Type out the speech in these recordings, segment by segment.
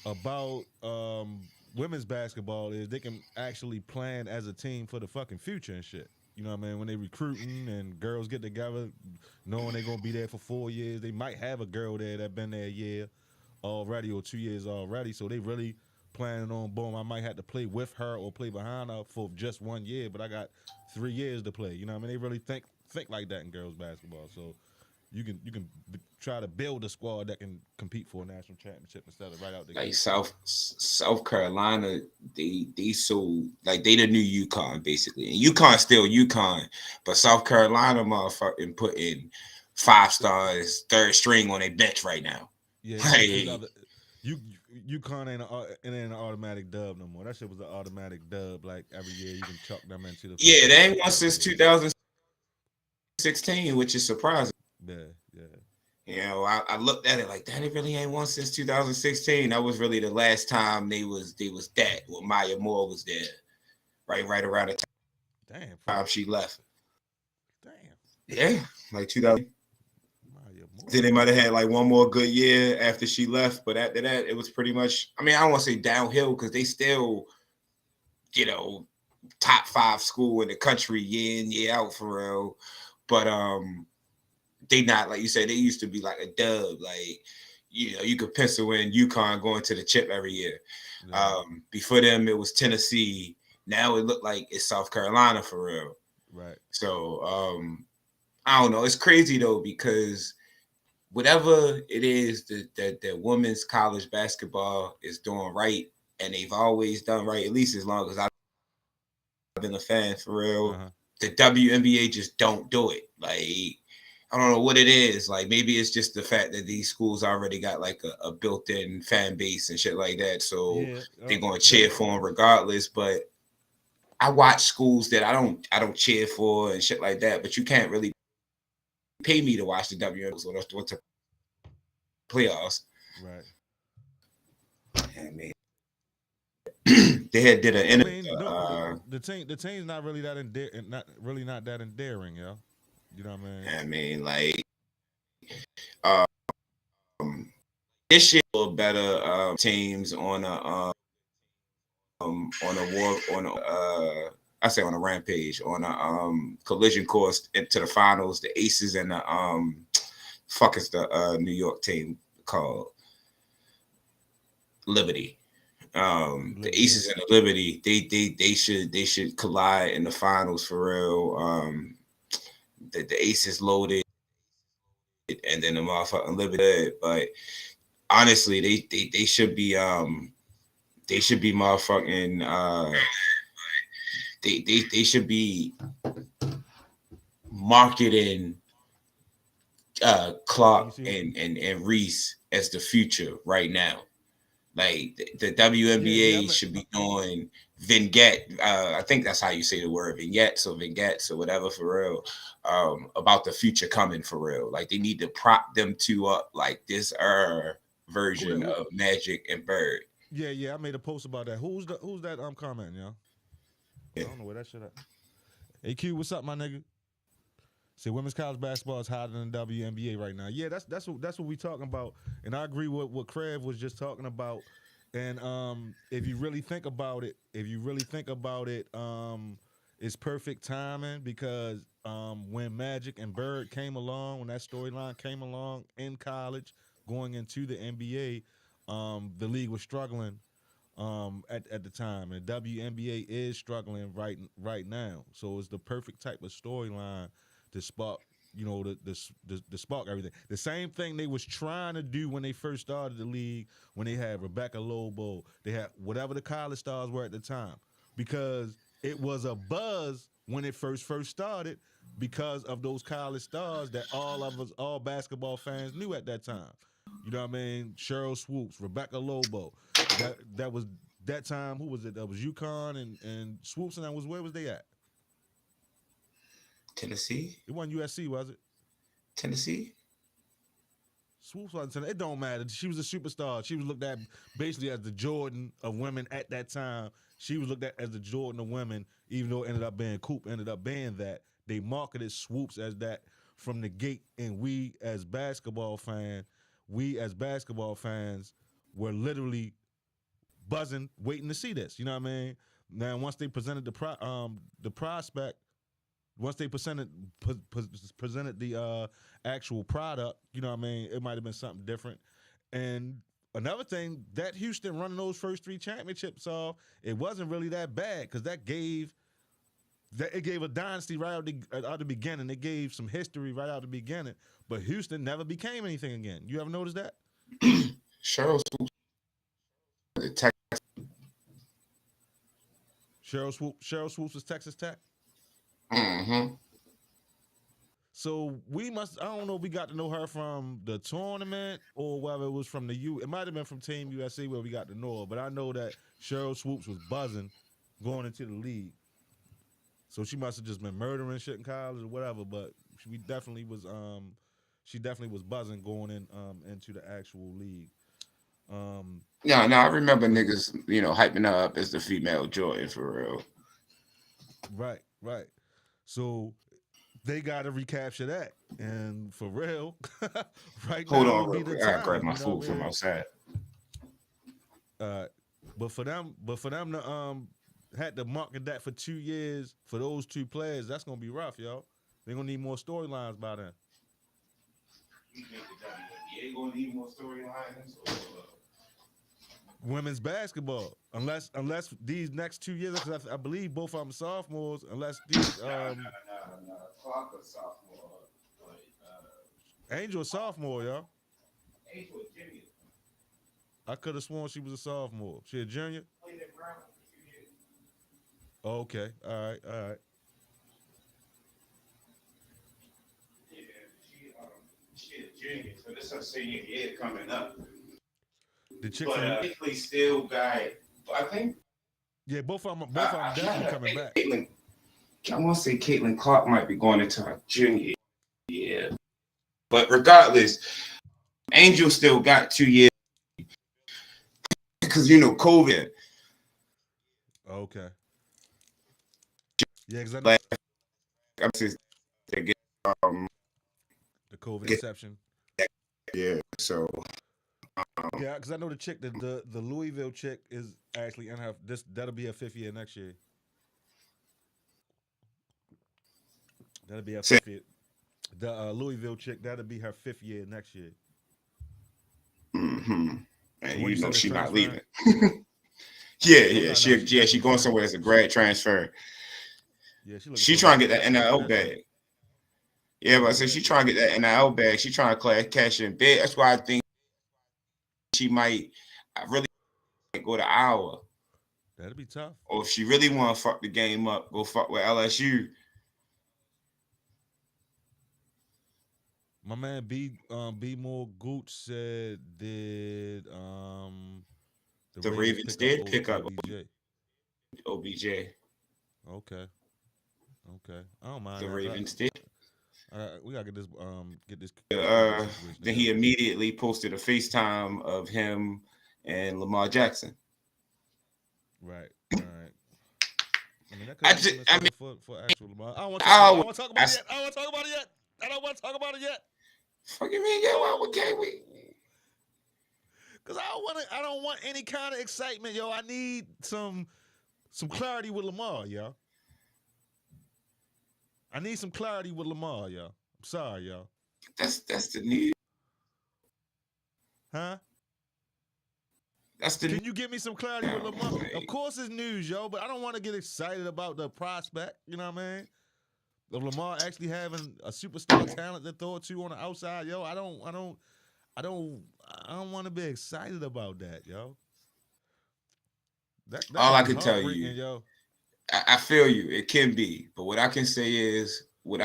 about women's basketball is they can actually plan as a team for the fucking future and shit. You know what I mean? When they recruiting and girls get together, knowing they're gonna be there for 4 years, they might have a girl there that been there a year already or 2 years already. So they really planning on boom. I might have to play with her or play behind her for just 1 year, but I got 3 years to play. You know what I mean? They really think like that in girls basketball. So try to build a squad that can compete for a national championship instead of right out the Like gate. South Carolina, they so like they the new UConn basically, and UConn still UConn, but South Carolina motherfucking putting 5 stars, third string on a bench right now. Yeah, it's Like, other you UConn it ain't an automatic dub no more. That shit was an automatic dub. Like every year, you can chalk them into the yeah, fucking they top ain't won since tier. 2016, which is surprising. Yeah, yeah, You know, I looked at it like that. They really ain't won since 2016. That was really the last time they was that when Maya Moore was there, right around the damn, time she left. damn, Yeah, like 2000. Maya Then Moore. they might have had like one more good year after she left, but after that, it was pretty much. I mean, I don't want to say downhill because they still, you know, top 5 school in the country year in year out for real. But they not like you said. They used to be like a dub, like you could pencil in UConn going to the chip every year. Yeah, Before them, it was Tennessee. Now it looked like it's South Carolina for real. right. So I don't know. It's crazy though because whatever it is that women's college basketball is doing right, and they've always done right, at least as long as I've been a fan for Uh real. huh. The WNBA just don't do it. Like I don't know what it is. Like maybe it's just the fact that these schools already got like a built-in fan base and shit like that, so Yeah, they're gonna cheer W. for them regardless. But I watch schools that I don't cheer for and shit like that. But you can't really pay me to watch the WNBA or the playoffs. Right. I mean, they had did an I interview. mean, no, the team's not really that not that endearing, yo. You know what I mean? I mean, like um, this year a little better teams on a war on a I say on a rampage on a collision course into the finals. The Aces and the fuck is the New York team called Liberty. The Liberty, yeah. Aces and the Liberty, they should collide in the finals for real. The Aces loaded, and then the motherfucking Liberty good. But honestly, they should be motherfucking they should be marketing Clark AC. and Reese as the future right now. Like the Yeah, yeah. WNBA should be doing vignette. I think that's how you say the word vignettes or whatever for real. About the future coming for real. Like they need to prop them two up like this Who that? version of Magic and Bird. Yeah, yeah. I made a post about that. Who's that? I'm commenting, yo. Yeah. I don't know where that shit at. AQ, what's up, my nigga? Say women's college basketball is hotter than the WNBA right now. Yeah, that's what we talking about, and I agree with what Krev was just talking about. And if you really think about it, it's perfect timing because when Magic and Bird came along, when that storyline came along in college, going into the NBA, the league was struggling at the time, and WNBA is struggling right now. So it's the perfect type of storyline to spark, the spark everything. The same thing they was trying to do when they first started the league, when they had Rebecca Lobo, they had whatever the college stars were at the time, because it was a buzz when it first started because of those college stars that all basketball fans knew at that time. You know what I mean? Cheryl Swoops, Rebecca Lobo. That was that time. Who was it? That was UConn and Swoops, and that was where was they at? Tennessee, It wasn't USC, was it? Tennessee. Swoops wasn't. It don't matter. She was a superstar. She was looked at basically as the Jordan of women at that time. She was looked at as the Jordan of women, even though it ended up being Coop, ended up being that. They marketed Swoops as that from the gate, and we as basketball fans were literally buzzing, waiting to see this. You know what I mean? Now, once they presented the prospect, once they presented the actual product, you know what I mean? It might have been something different. And another thing, that Houston running those first 3 championships off, it wasn't really that bad because it gave a dynasty right out the beginning. It gave some history right out the beginning. But Houston never became anything again. You ever noticed that? Cheryl Swoops was Texas Tech. Mm-hmm. So I don't know if we got to know her from the tournament or whether it was from the it might have been from Team USA where we got to know her, but I know that Cheryl Swoops was buzzing going into the league. So she must have just been murdering shit in college or whatever, but she definitely was buzzing going into the actual league. Yeah, I remember niggas, hyping her up as the female Jordan for real. Right. So they got to recapture that, and for real, Hold now on, would be the I time. gotta grab my food from outside. But for them to had to market that for 2 years for those 2 players, that's gonna be rough, y'all. They're gonna need more storylines by then. You think the WNBA gonna need more storylines? Women's basketball, unless these next 2 years, because I believe both of them sophomores, unless these Clark a sophomore, Angel a sophomore, y'all. Angel a junior. I could have sworn she was a sophomore. She a junior? Played at Brown for 2 years. Oh, okay, all right. Yeah, she a junior, so this is her senior year coming up. The chick but still got, I think. Yeah, both of them definitely coming back. I want to say Caitlin Clark might be going into her junior year. But regardless, Angel still got 2 years because COVID. Okay. Yeah, because I know they get the COVID exception. Yeah, so yeah, because I know the chick, the Louisville chick is actually in her that'll be her 5th year next year. That'll be her 5th year. The Louisville chick, that'll be her 5th year next year. Mm-hmm. And so she's not leaving. Yeah, she going somewhere as a grad transfer. Yeah, she trying to get that NIL bag. Yeah, but I said she trying to get that NIL bag. She trying to cash in big. That's why I think she might really go to Iowa. That'd be tough. Or if she really want to fuck the game up, go fuck with LSU. My man B More Gooch said did the Ravens did pick up OBJ. Okay. I don't mind. The Ravens did. We gotta get this. Then he immediately posted a FaceTime of him and Lamar Jackson. Right. I mean, for actual Lamar. I don't want to talk about it yet. Fuck you mean, what can we? Because I don't want any kind of excitement, yo. I need some clarity with Lamar, yo. I need some clarity with Lamar, yo. I'm sorry, yo. That's the news. Huh? Can you give me some clarity with Lamar? Of course it's news, yo, but I don't want to get excited about the prospect, you know what I mean? Of Lamar actually having a superstar talent to throw it to on the outside, yo. I don't want to be excited about that, yo. That's all I can tell you, yo. I feel you. It can be, but what I can say with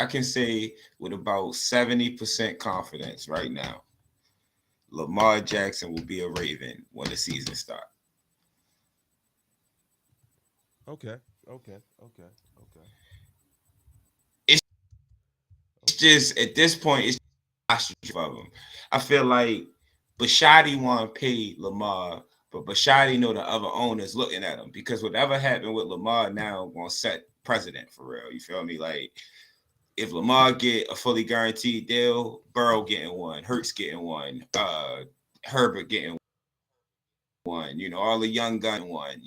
about 70% confidence right now, Lamar Jackson will be a Raven when the season starts. Okay. It's just at this point, it's ostrich of him. I feel like Bashotti want to pay Lamar, but Bashotti know the other owners looking at him because whatever happened with Lamar now gonna set precedent for real. You feel me? Like if Lamar get a fully guaranteed deal, Burrow getting one, Hurts getting one, Herbert getting one. won. All the young gun won.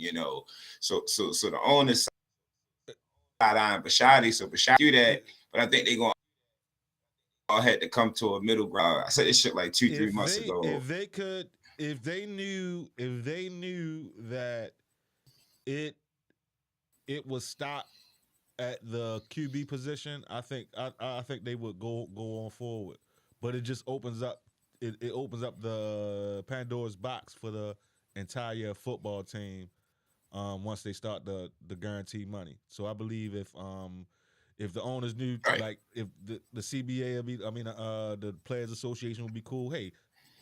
So the owners side eyeing Bashadi, so Bashadi do that, but I think they're gonna all had to come to a middle ground. I said this shit like 2-3 months ago. If they knew that it was stopped at the QB position, I think they would go on forward. But it just opens up it opens up the Pandora's box for the entire football team once they start the guaranteed money. So I believe if the owners knew, Right. like if the CBA will be, the Players Association would be cool. Hey,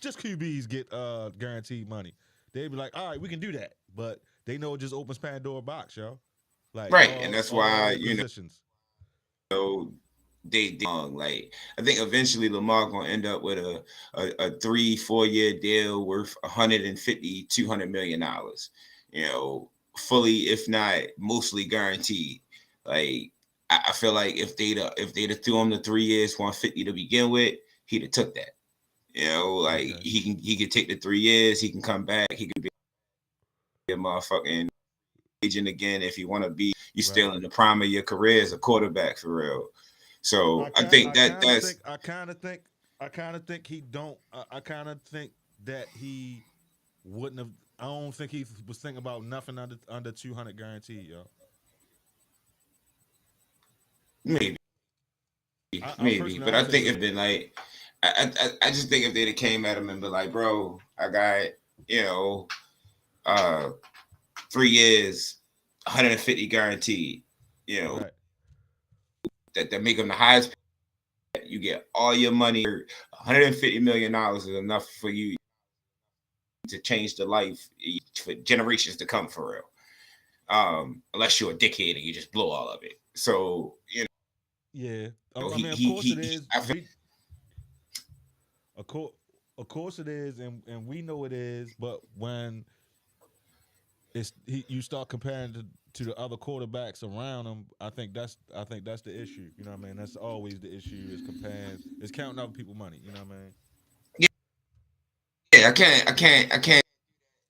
just QBs get guaranteed money. They'd be like, all right, we can do that. But they know it just opens Pandora box, yo. Like Right, and that's why positions. They like I think eventually Lamar gonna end up with a 3-4 year deal worth 150-200 million dollars. Fully, if not mostly guaranteed. Like I feel like if they'd have threw him the 3 years 150 to begin with, he'd have took that. Like Okay. he could take the 3 years, he can come back, he could be a motherfucking agent again if you want to be. You're still in the prime of your career as a quarterback for real. So I think that's. I kind of think he don't. I kind of think that he wouldn't have. I don't think he was thinking about nothing under 200 guaranteed, yo. Maybe, but I think if been like, I just think if they'd have came at him and been like, bro, I got 3 years, 150 guaranteed, Right. that make him the highest. You get all your money. $150 million is enough for you to change the life for generations to come, for real. Unless you're a dickhead and you just blow all of it. So Yeah. of course it is. Of course it is, and we know it is. But when you start comparing to the other quarterbacks around him, I think that's the issue. You know what I mean? That's always the issue, is counting other people's money. You know what I mean? Yeah, I can't. I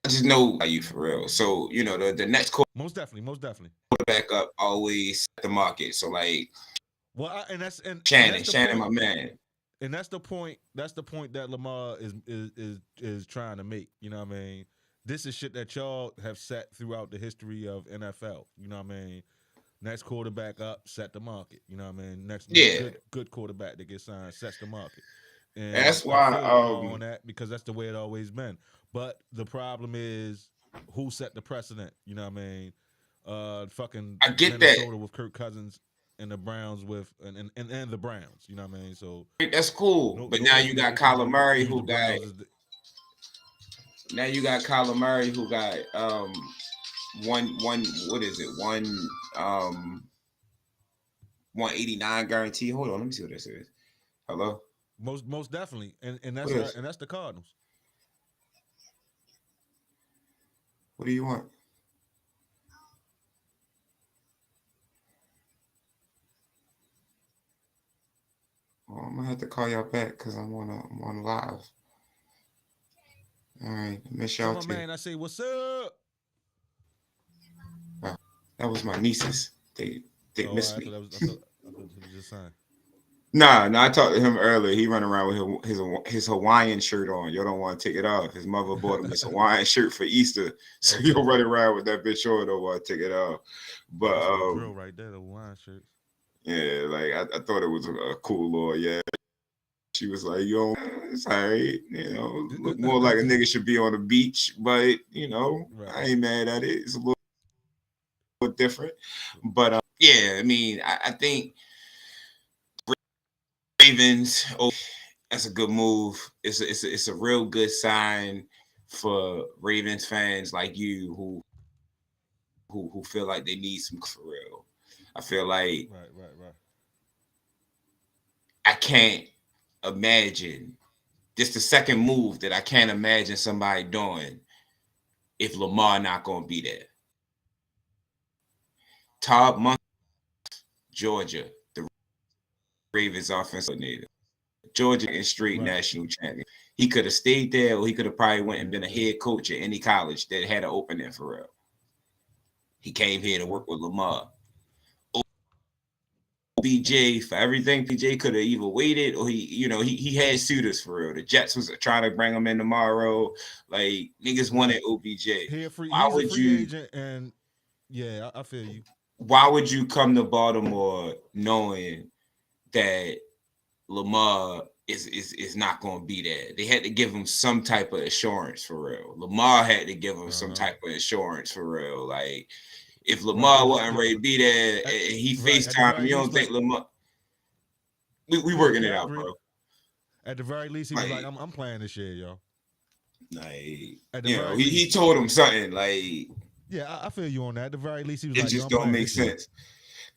just know you for real. So the next most definitely quarterback up always the market. So like, and that's Shannon, my man. And that's the point. That's the point that Lamar is trying to make. You know what I mean? This is shit that y'all have set throughout the history of NFL. You know what I mean? Next quarterback up, set the market. You know what I mean? Next good quarterback that gets signed sets the market. And that's I why feel Lamar on that, because that's the way it always been. But the problem is who set the precedent. You know what I mean? Fucking I get Minnesota that with Kirk Cousins and the Browns with and the Browns. You know what I mean? So that's cool. But now you got Kyler Murray who got. Now you got Kyler Murray who got one what is it 189 guarantee. Hold on, let me see what this is. Hello. Most definitely, and that's the Cardinals. What do you want? Well, I'm gonna have to call y'all back because I'm on live. All right, miss y'all too. Man, I say what's up. That was my nieces. They missed me. I thought it was just sign. Nah, I talked to him earlier. He run around with his Hawaiian shirt on. Y'all don't want to take it off. His mother bought him his Hawaiian shirt for Easter, so you'll run around with that bitch on. Don't want to take it off. But drill right there, the Hawaiian shirt. Yeah, like I thought it was a cool little She was like, yo, it's all right. Look more like a nigga should be on the beach, but right. I ain't mad at it. It's a little different, but I mean, I think Ravens. Oh, that's a good move. It's a real good sign for Ravens fans like you who feel like they need some for real. I feel like right. I can't imagine. This the second move that I can't imagine somebody doing if Lamar not gonna be there. Todd Monk, Georgia, the Ravens offensive coordinator. Georgia is straight national champion. He could have stayed there, or he could have probably went and been a head coach at any college that had an opening for real. He came here to work with Lamar. OBJ, for everything, PJ could have either waited, or he had suitors for real. The Jets was trying to bring him in tomorrow. Like, niggas wanted OBJ. He's Why a would free you? agent, and yeah, I feel you. Why would you come to Baltimore knowing that Lamar is not going to be there? They had to give him some type of assurance for real. Lamar had to give him some type of assurance for real. Like, if Lamar wasn't ready to be there and he FaceTime, you don't think Lamar? We working it out, bro. At the very least, he was like, "I'm playing this year, yo." Like, he told him something. Like, yeah, I feel you on that. At the very least, he was it like, just don't make sense.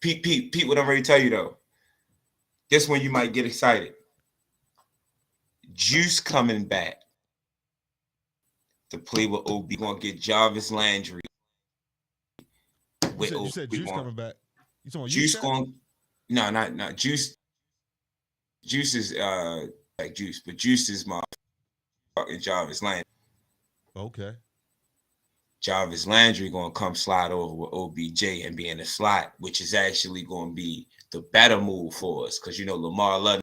Pete, what I'm ready to tell you though. This one you might get excited. Juice coming back to play with OB. Gonna get Jarvis Landry. You said Juice coming back. You talking Juice going? No, not Juice. Juice is like Juice, but Juice is my fucking Jarvis Landry. Okay. Jarvis Landry gonna come slide over with OBJ and be in the slot, which is actually gonna be the better move for us, because Lamar love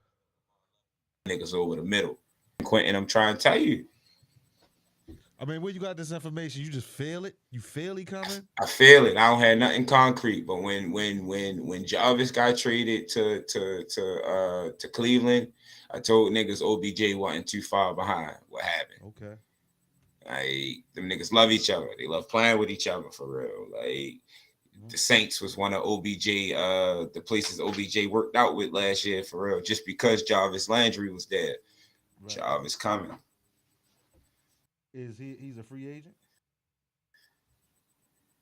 niggas over the middle. Quentin, I'm trying to tell you. I mean, where you got this information? You just feel it? You feel he coming? I feel it. I don't have nothing concrete, but when Jarvis got traded to Cleveland, I told niggas OBJ wasn't too far behind. What happened? Okay. Them niggas love each other. They love playing with each other for real. Like, the Saints was one of OBJ, the places OBJ worked out with last year for real, just because Jarvis Landry was there. Right. Jarvis coming. Is he's a free agent?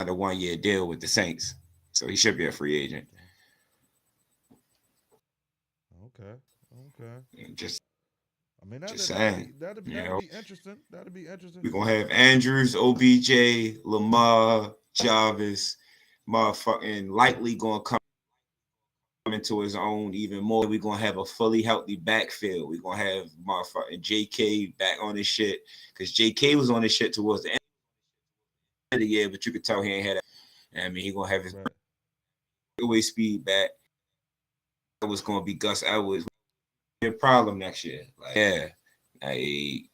A 1-year deal with the Saints, so he should be a free agent. Okay. I mean, that'd be interesting. That'd be interesting. We're gonna have Andrews, OBJ, Lamar, Jarvis, motherfucking likely gonna come into his own even more. We're gonna have a fully healthy backfield. We're gonna have motherfucking JK back on his shit, because JK was on his shit towards the end of the year, but you could tell he ain't had that. I mean, he gonna have his away speed back. It was gonna be Gus Edwards. A problem next year. Like, Q.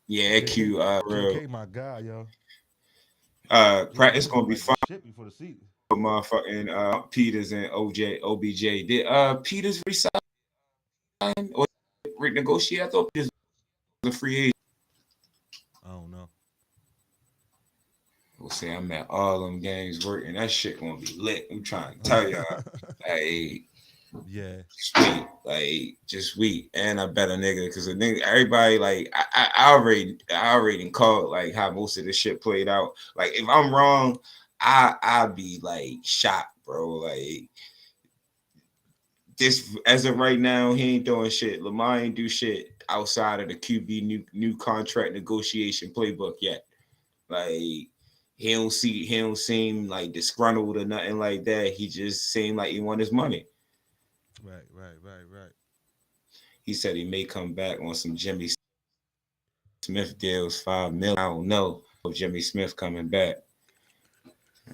JK, my guy, yo. Practice gonna be fun. Shit before the season. Motherfucking Peters and OBJ. Did Peters resign or renegotiate? I thought Peters was a free agent. I don't know. We'll say I'm at all them games working. That shit gonna be lit. I'm trying to tell y'all. Yeah. Sweet. Like, just sweet. And I bet a nigga, because the nigga, everybody, like, I already called like how most of this shit played out. Like, if I'm wrong, I'd be like shocked, bro. Like, this, as of right now, he ain't doing shit. Lamar ain't do shit outside of the QB new contract negotiation playbook yet. Like, he don't seem like disgruntled or nothing like that. He just seemed like he want his money. Right. He said he may come back on some Jimmy Smith deals, $5 million. I don't know if Jimmy Smith coming back.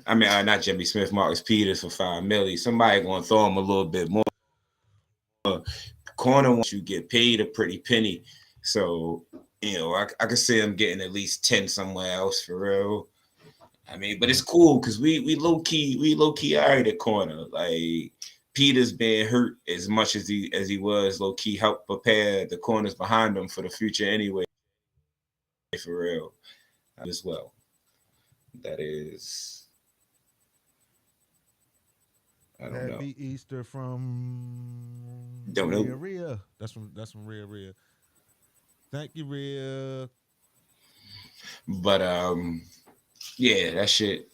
I mean, not Jimmy Smith, Marcus Peters for $5 million. Somebody gonna throw him a little bit more. Corner wants you get paid a pretty penny, so I could see him getting at least 10 somewhere else for real. I mean, but it's cool because we low key all right at corner. Like, Peters being hurt as much as he was low key helped prepare the corners behind him for the future anyway. For real, as well. That is, I don't know. Happy Easter from Don't know. Rhea. That's from Rhea. Thank you, Rhea. But yeah, that shit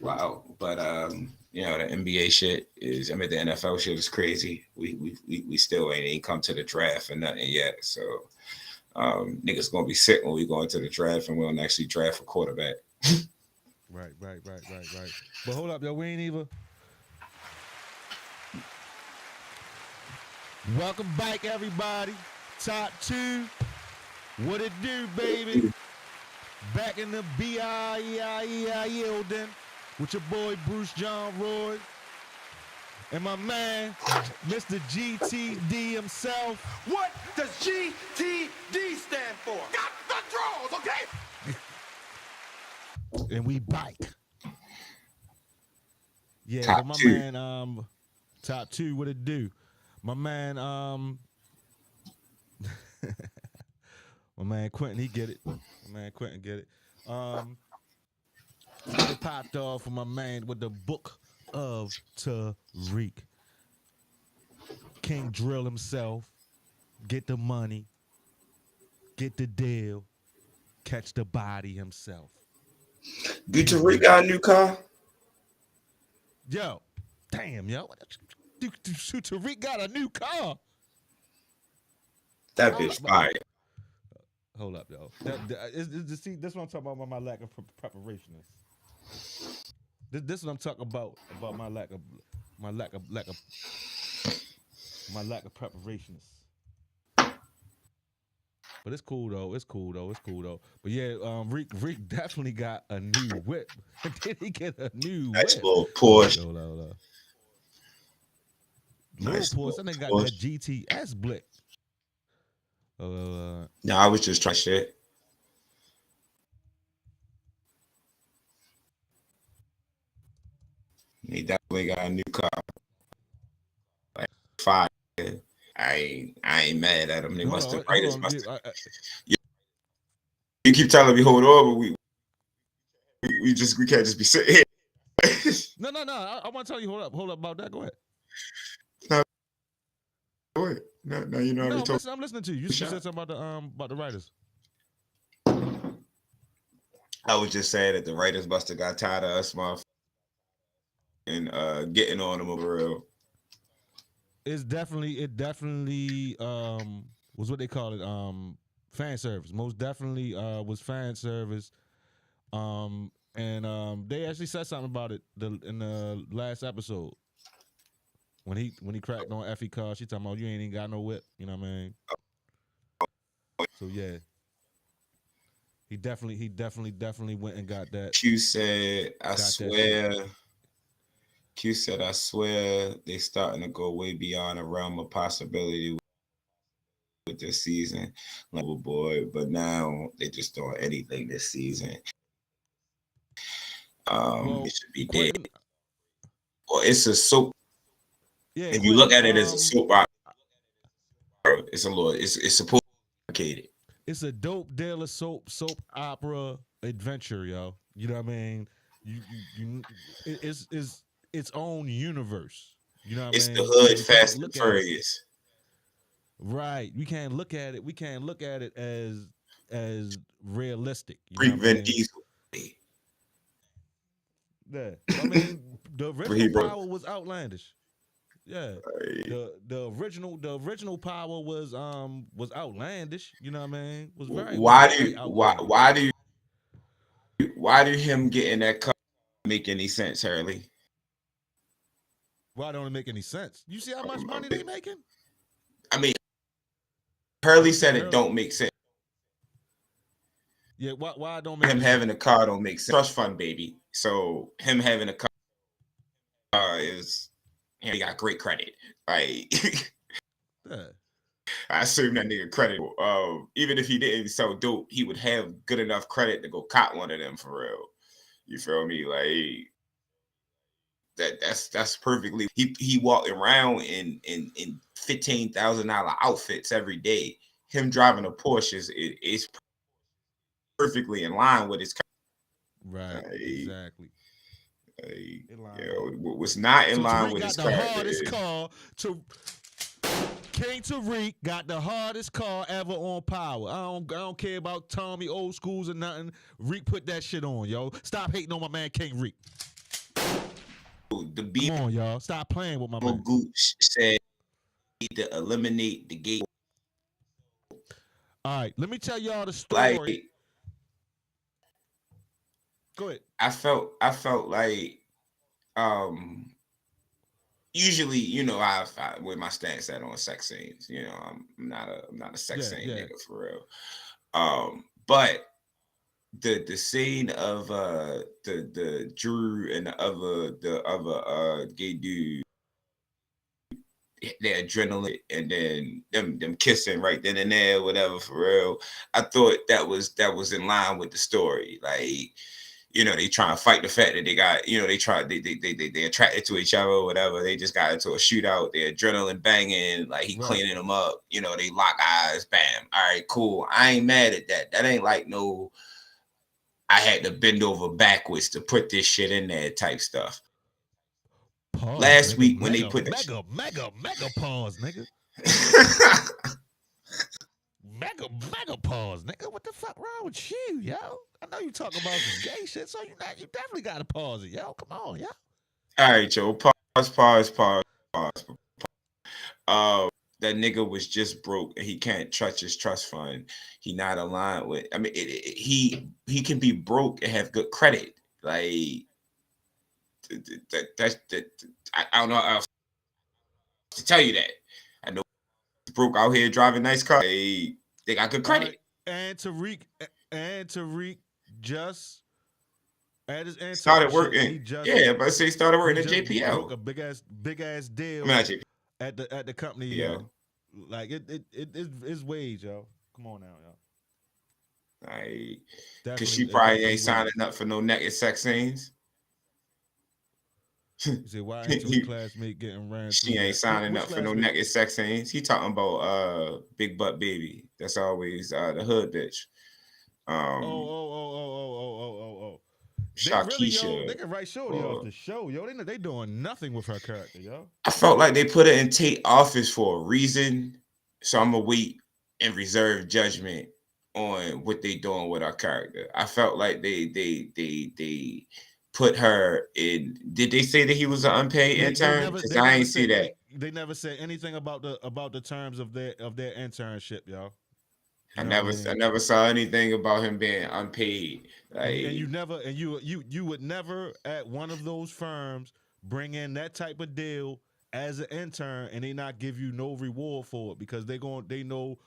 wow. But the NBA shit is, I mean, the NFL shit is crazy. We still ain't come to the draft or nothing yet. So niggas gonna be sick when we go into the draft and we don't actually draft a quarterback. Right. But hold up, yo, we ain't even. Welcome back, everybody. Top 2. What it do, baby? Back in the building with your boy Bruce John Roy and my man, Mr. GTD himself. What does GTD stand for? Got the draws, okay? And we bike. Yeah, Top but my 2. man, top 2, what it do? My man, my man Quentin, he get it. My man Quentin get it. It popped off for my man with the book of Tariq. King Drill himself. Get the money. Get the deal. Catch the body himself. Do Tariq got a new car? Yo, damn, yo. Tariq got a new car. That bitch fire. Hold up, yo. See, this is what I'm talking about my lack of preparation. This is what I'm talking about my lack of preparation. But it's cool though. But yeah, Reek definitely got a new whip. Did he get a new Nice whip? little Porsche. Hold on. Nice Little Porsche. That nigga got Porsche. that GTS blick. No, I was just trying shit. He definitely got a new car. Like fire. I ain't mad at him. They must have writers must have. You keep telling me hold on, but we can't just be sitting here. No. I want to tell you. Hold up about that. Go ahead. No, you know. No, I'm listening to you. You said something about the writers. I was just saying that the writers must have got tired of us, motherfuckers, and getting on them over real. It definitely was what they call it, fan service. Most definitely was fan service. And they actually said something about it in the last episode. When he cracked on Effie car, she talking about you ain't even got no whip. You know what I mean? So yeah. He definitely went and got that. Q said, I swear they starting to go way beyond the realm of possibility with this season. Like, oh boy, but now they just doing anything this season. It should be dead. Well, it's a soap. Yeah, if you look at it as a soap opera, it's a little. It's supposed to be complicated. It's a dope dealer soap opera adventure, yo. You know what I mean? It's its own universe. You know what I mean? It's the hood, Fast and Furious. Right. We can't look at it. as realistic. Freak Vin Diesel. Yeah. I mean, the original power was outlandish. Yeah. The original power was outlandish. You know what I mean? Was very why do him getting that car make any sense, Hurley? Why don't it make any sense? You see how much money they making? I mean, Hurley said it don't make sense. Yeah, why don't make him having a car don't make sense? Trust fund, baby. So him having a car is he got great credit, right? Yeah. I assume that nigga credit. Even if he didn't sell dope, he would have good enough credit to go cop one of them for real. You feel me? Like that's perfectly. He walked around in $15,000 outfits every day. Him driving a Porsche is perfectly in line with his car. Right. Exactly. Was not in line with his car. The hardest car to King Tariq got the hardest car ever on Power. I don't care about Tommy old schools or nothing. Reek put that shit on, yo. Stop hating on my man King Reek. Come on, y'all. Stop playing with my man. Gooch said to eliminate the gate. All right, let me tell y'all the story. Go ahead. I felt like usually, I where my stance at on sex scenes. I'm not a sex scene nigga for real. But the scene of the Drew and the other gay dude, their adrenaline, and then them kissing right then and there, whatever, for real. I thought that was in line with the story. Like, they try to fight the fact that they got, they attracted to each other or whatever. They just got into a shootout. Their adrenaline banging, like he cleaning them up. They lock eyes, bam. All right, cool. I ain't mad at that. That ain't like no, I had to bend over backwards to put this shit in there type stuff. Pause, Last nigga. week when they put that mega pause, nigga. Mega pause, nigga. What the fuck wrong with you, yo? I know you talking about some gay shit, so you definitely gotta pause it, yo. Come on, yo. All right, Joe. Pause. That nigga was just broke and he can't touch his trust fund. He not aligned with. I mean, he can be broke and have good credit. Like that. I don't know how else to tell you that. I know broke out here driving nice cars. They got good credit. And Tariq just at his internship, started working. But I say started working at JPL. Broke a big ass deal at the company. Yeah, like it's wage, yo. Come on now, yo. Because she probably ain't signing up for no naked sex scenes. You say, why ain't your classmate getting ran? She ain't signing up for no naked sex scenes. He talking about big butt baby. That's always the hood bitch. Shakisha. They can write Shorty off the show, yo. They doing nothing with her character, yo. I felt like they put her in Tate office for a reason, so I'm gonna wait and reserve judgment on what they doing with her character. I felt like they put her in. Did they say that he was an unpaid intern? Because I ain't see that. They never said anything about the terms of their internship, y'all. I never saw anything about him being unpaid. Like, you would never at one of those firms bring in that type of deal as an intern and they not give you no reward for it, because they know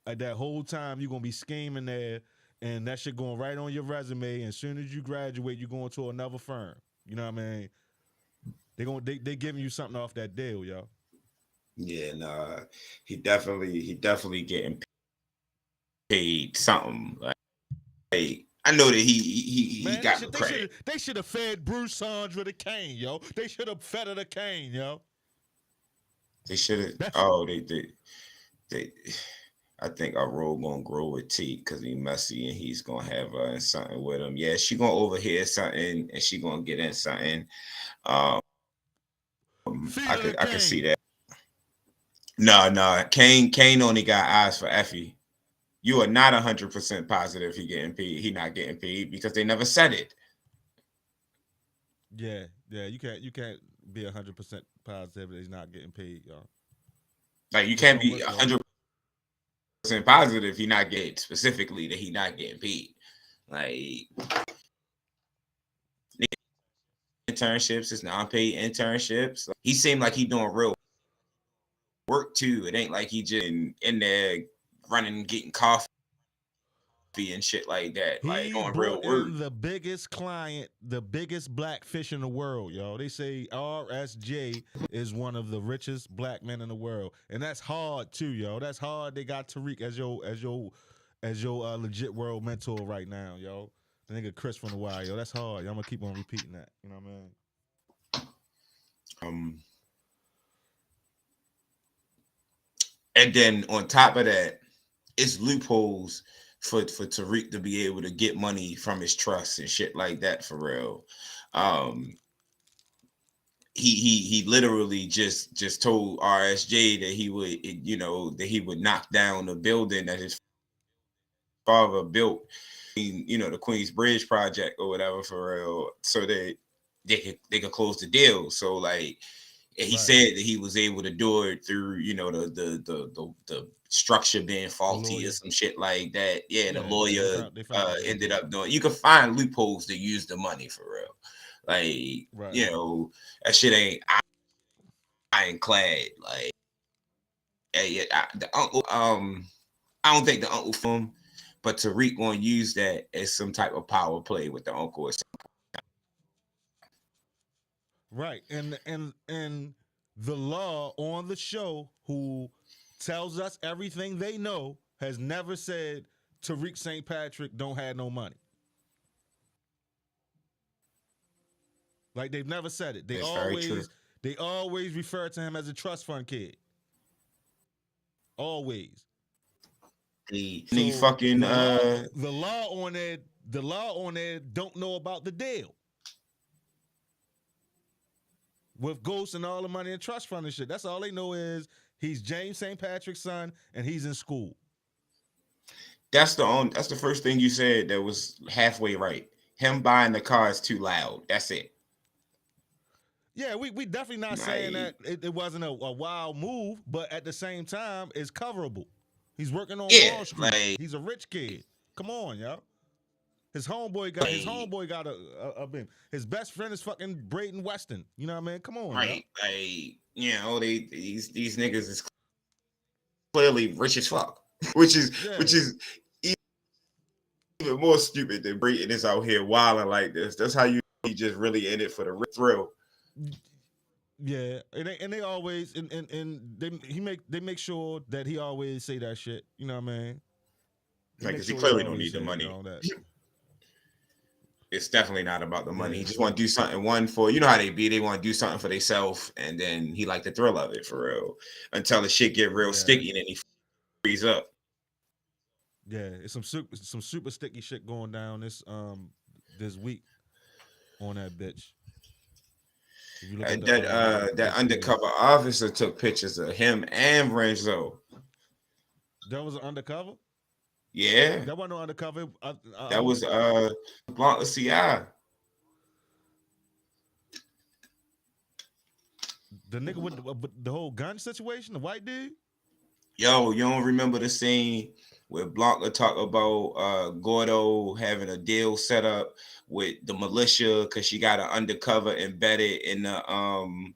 that whole time you're gonna be scheming there, and that shit going right on your resume. And as soon as you graduate, you're going to another firm. You know what I mean? They giving you something off that deal, yo. Yeah, nah. He definitely getting paid something. Like, I know that he got the credit. They should have fed Bruce Sandra the cane, yo. They should have fed her the cane, yo. They should have. Oh, they. I think our role gonna grow with T because he's messy and he's gonna have something with him. Yeah, she gonna overhear something and she gonna get in something. I could see that. No. Kane only got eyes for Effie. You are not 100% positive he getting paid. He not getting paid because they never said it. Yeah. You can't be 100% positive that he's not getting paid, y'all. Like, you can't be 100% positive he not getting specifically that he not getting paid. Like, internships is non-paid internships. He seemed like he doing real work too. It ain't like he just in there running, getting coffee and shit like that. Like, doing real work. The biggest client, the biggest black fish in the world, yo. They say RSJ is one of the richest black men in the world, and that's hard too, yo. That's hard. They got Tariq as your legit world mentor right now, yo. The nigga Chris from the Wire, yo. That's hard. Yo, I'm gonna keep on repeating that. You know what I mean? And then on top of that, it's loopholes for Tariq to be able to get money from his trust and shit like that, for real. He literally just told RSJ that he would knock down the building that his father built, the Queens Bridge project or whatever, for real, so that they could close the deal. So, like, he said that he was able to do it through, the structure being faulty or some shit like that. Yeah, the lawyer ended up doing. You can find loopholes to use the money, for real. Like, that shit ain't ironclad. Like, hey, the uncle, I don't think the uncle from, but Tariq gonna use that as some type of power play with the uncle. Right. And the law on the show who tells us everything they know has never said Tariq St. Patrick don't have no money. Like they've never said it. That's very true. They always refer to him as a trust fund kid. Always. The So fucking the law on there don't know about the deal. With Ghost and all the money in trust fund and shit. That's all they know is he's James St. Patrick's son and he's in school. that's the first thing you said that was halfway right. Him buying the car is too loud. That's it. Yeah, we definitely not saying that it wasn't a wild move, but at the same time, it's coverable. He's working on Wall Street. Like, He's a rich kid. Come on, y'all. His homeboy got a bin. His best friend is fucking Braden Weston. You know what I mean? Come on, right. Like, you know, these niggas is clearly rich as fuck. which is even more stupid than Brayton is out here wilding like this. That's how you just really in it for the thrill. Yeah, and they always and they make sure that he always say that shit. You know what I mean? Because he clearly don't need the money. It's definitely not about the money. He just want to do something for, you know how they be. They want to do something for themselves, and then he like the thrill of it for real. Until the shit get real sticky, and then he freeze up. Yeah, it's some super sticky shit going down this week on that bitch. If you look at that undercover officer took pictures of him and Renzo. That was an undercover? Yeah. That wasn't no undercover. That was Blanca CI. The nigga with the whole gun situation, the white dude? Yo, you don't remember the scene where Blanca talked about Gordo having a deal set up with the militia because she got an undercover embedded in the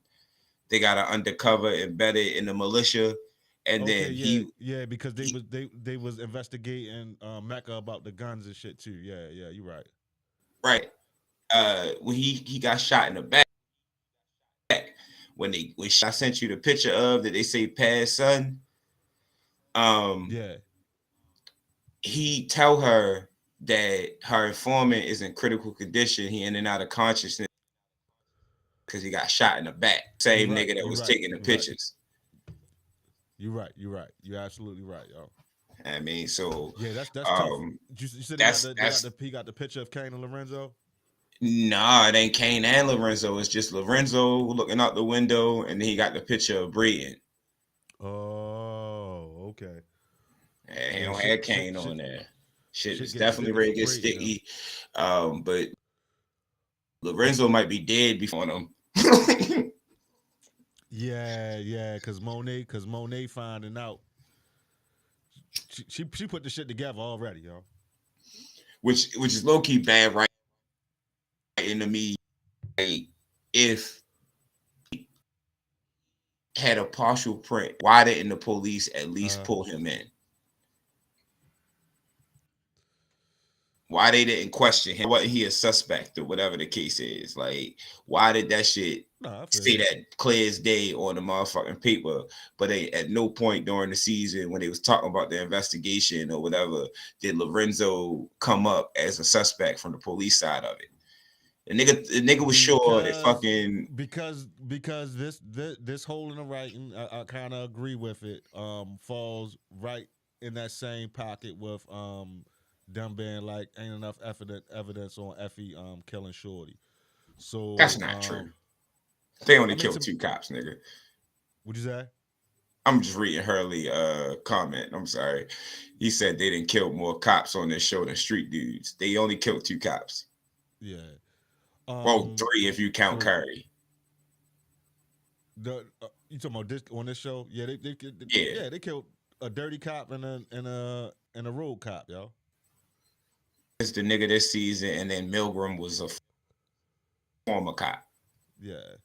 they got an undercover embedded in the militia, and then because they was investigating Mecca about the guns and shit too. Yeah, you're right. Right. When he got shot in the back, when I sent you the picture of that they say Paz son. He tell her that her informant is in critical condition. He in and out of consciousness because he got shot in the back. Same nigga that was taking the pictures. You're right. You're absolutely right, yo. I mean, so that's tough. You said he got the picture of Kane and Lorenzo? Nah, it ain't Kane and Lorenzo. It's just Lorenzo looking out the window, and then he got the picture of Brayton. Oh, okay. Yeah, he don't have Kane on there. Shit is definitely ready to get sticky. But Lorenzo might be dead before him. Yeah, because Monet finding out. She put the shit together already, yo. Which is low key bad, right? Into me, like, if had a partial print, why didn't the police at least pull him in? Why they didn't question him? Wasn't he a suspect or whatever the case is? Like, why did that shit say that clear as day on the motherfucking paper? But they at no point during the season when they was talking about the investigation or whatever did Lorenzo come up as a suspect from the police side of it. The nigga was sure that fucking because this hole in the writing, I kind of agree with it. Falls right in that same pocket with them being like ain't enough evidence on Effie killing Shorty. So that's not true. They only killed 2 cops, nigga. What'd you say? I'm just reading Hurley comment. I'm sorry. He said they didn't kill more cops on this show than street dudes. They only killed 2 cops. Yeah. Well, 3 if you count Curry. You talking about this on this show? Yeah, they killed a dirty cop and a road cop, yo. It's the nigga this season, and then Milgram was a former cop. Yeah.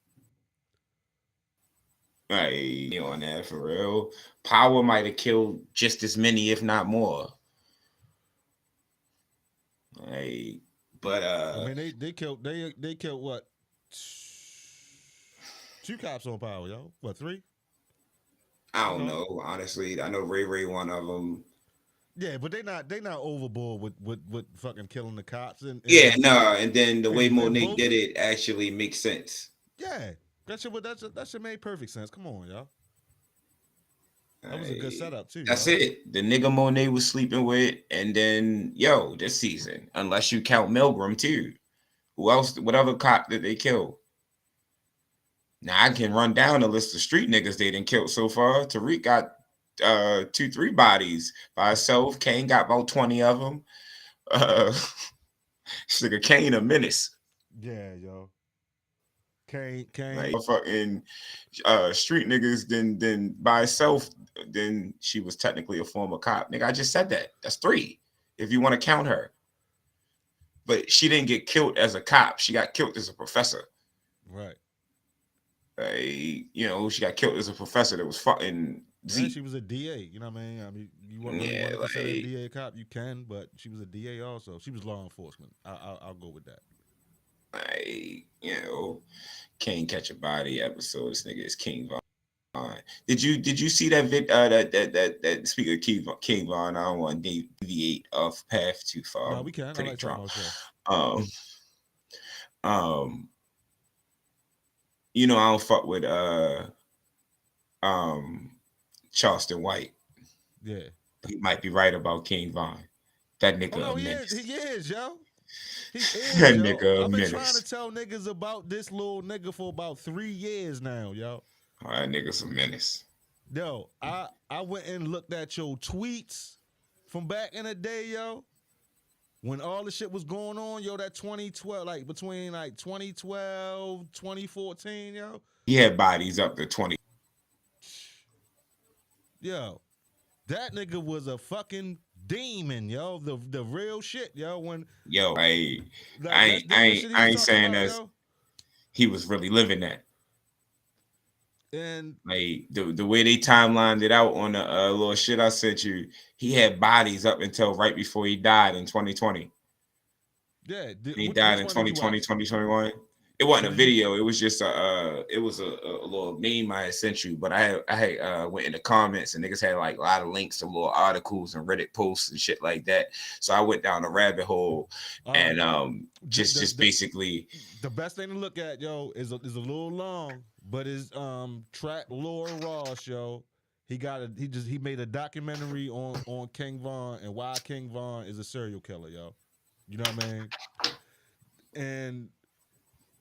Right, on that for real. Power might have killed just as many, if not more. Right, but I mean, they killed what? 2 cops on Power, yo. What, 3? I That's don't all. know. Honestly, I know Ray one of them. Yeah, but they not overboard with fucking killing the cops Yeah, no, and then the way and Monet both. did it actually makes sense. Yeah, that shit made perfect sense. Come on, y'all. That was a good Right. setup too, That's yo. it. The nigga Monet was sleeping with, and then this season, unless you count Milgram too. Who else? Whatever cop that they killed. Now I can run down the list of street niggas they done killed so far. Tariq got 2-3 bodies by himself. Kane got about 20 of them. This nigga Kane a menace. Yeah, yo. Kane. Like fucking street niggas then by herself, then she was technically a former cop. Nigga, I just said that. That's 3 if you want to count her. But she didn't get killed as a cop. She got killed as a professor. Right. She got killed as a professor that was fucking And she was a DA. You know what I mean? You want to consider a DA cop, you can, but she was a DA also. She was law enforcement. I'll go with that. Can't catch a body episode. This nigga is King Von. Did you see that that speaking of King Von? I don't want to deviate off path too far. No, we can. Pretty I like drunk. talking about show. I don't fuck with Charleston White. Yeah. He might be right about King Von. That nigga no, a menace. He is, yo. He is, That yo. nigga a I've been menace. trying to tell niggas about this little nigga for about 3 years now, yo. That nigga's a menace. Yo, I went and looked at your tweets from back in the day, yo. When all the shit was going on, yo, that 2012, like between 2012, 2014, yo. He had bodies up to 20. Yo, that nigga was a fucking demon, yo. The real shit, yo. When I ain't saying that he was really living that. And like the way they timelined it out on the little shit I sent you, he had bodies up until right before he died in 2020. Yeah, he died in 2020, 2021. It wasn't a video. It was just a little meme I had sent you. But I went in the comments and niggas had like a lot of links to little articles and Reddit posts and shit like that. So I went down a rabbit hole and just basically the best thing to look at, yo, is a little long, but is track Laura Ross, yo. He made a documentary on King Von and why King Von is a serial killer, yo. You know what I mean? And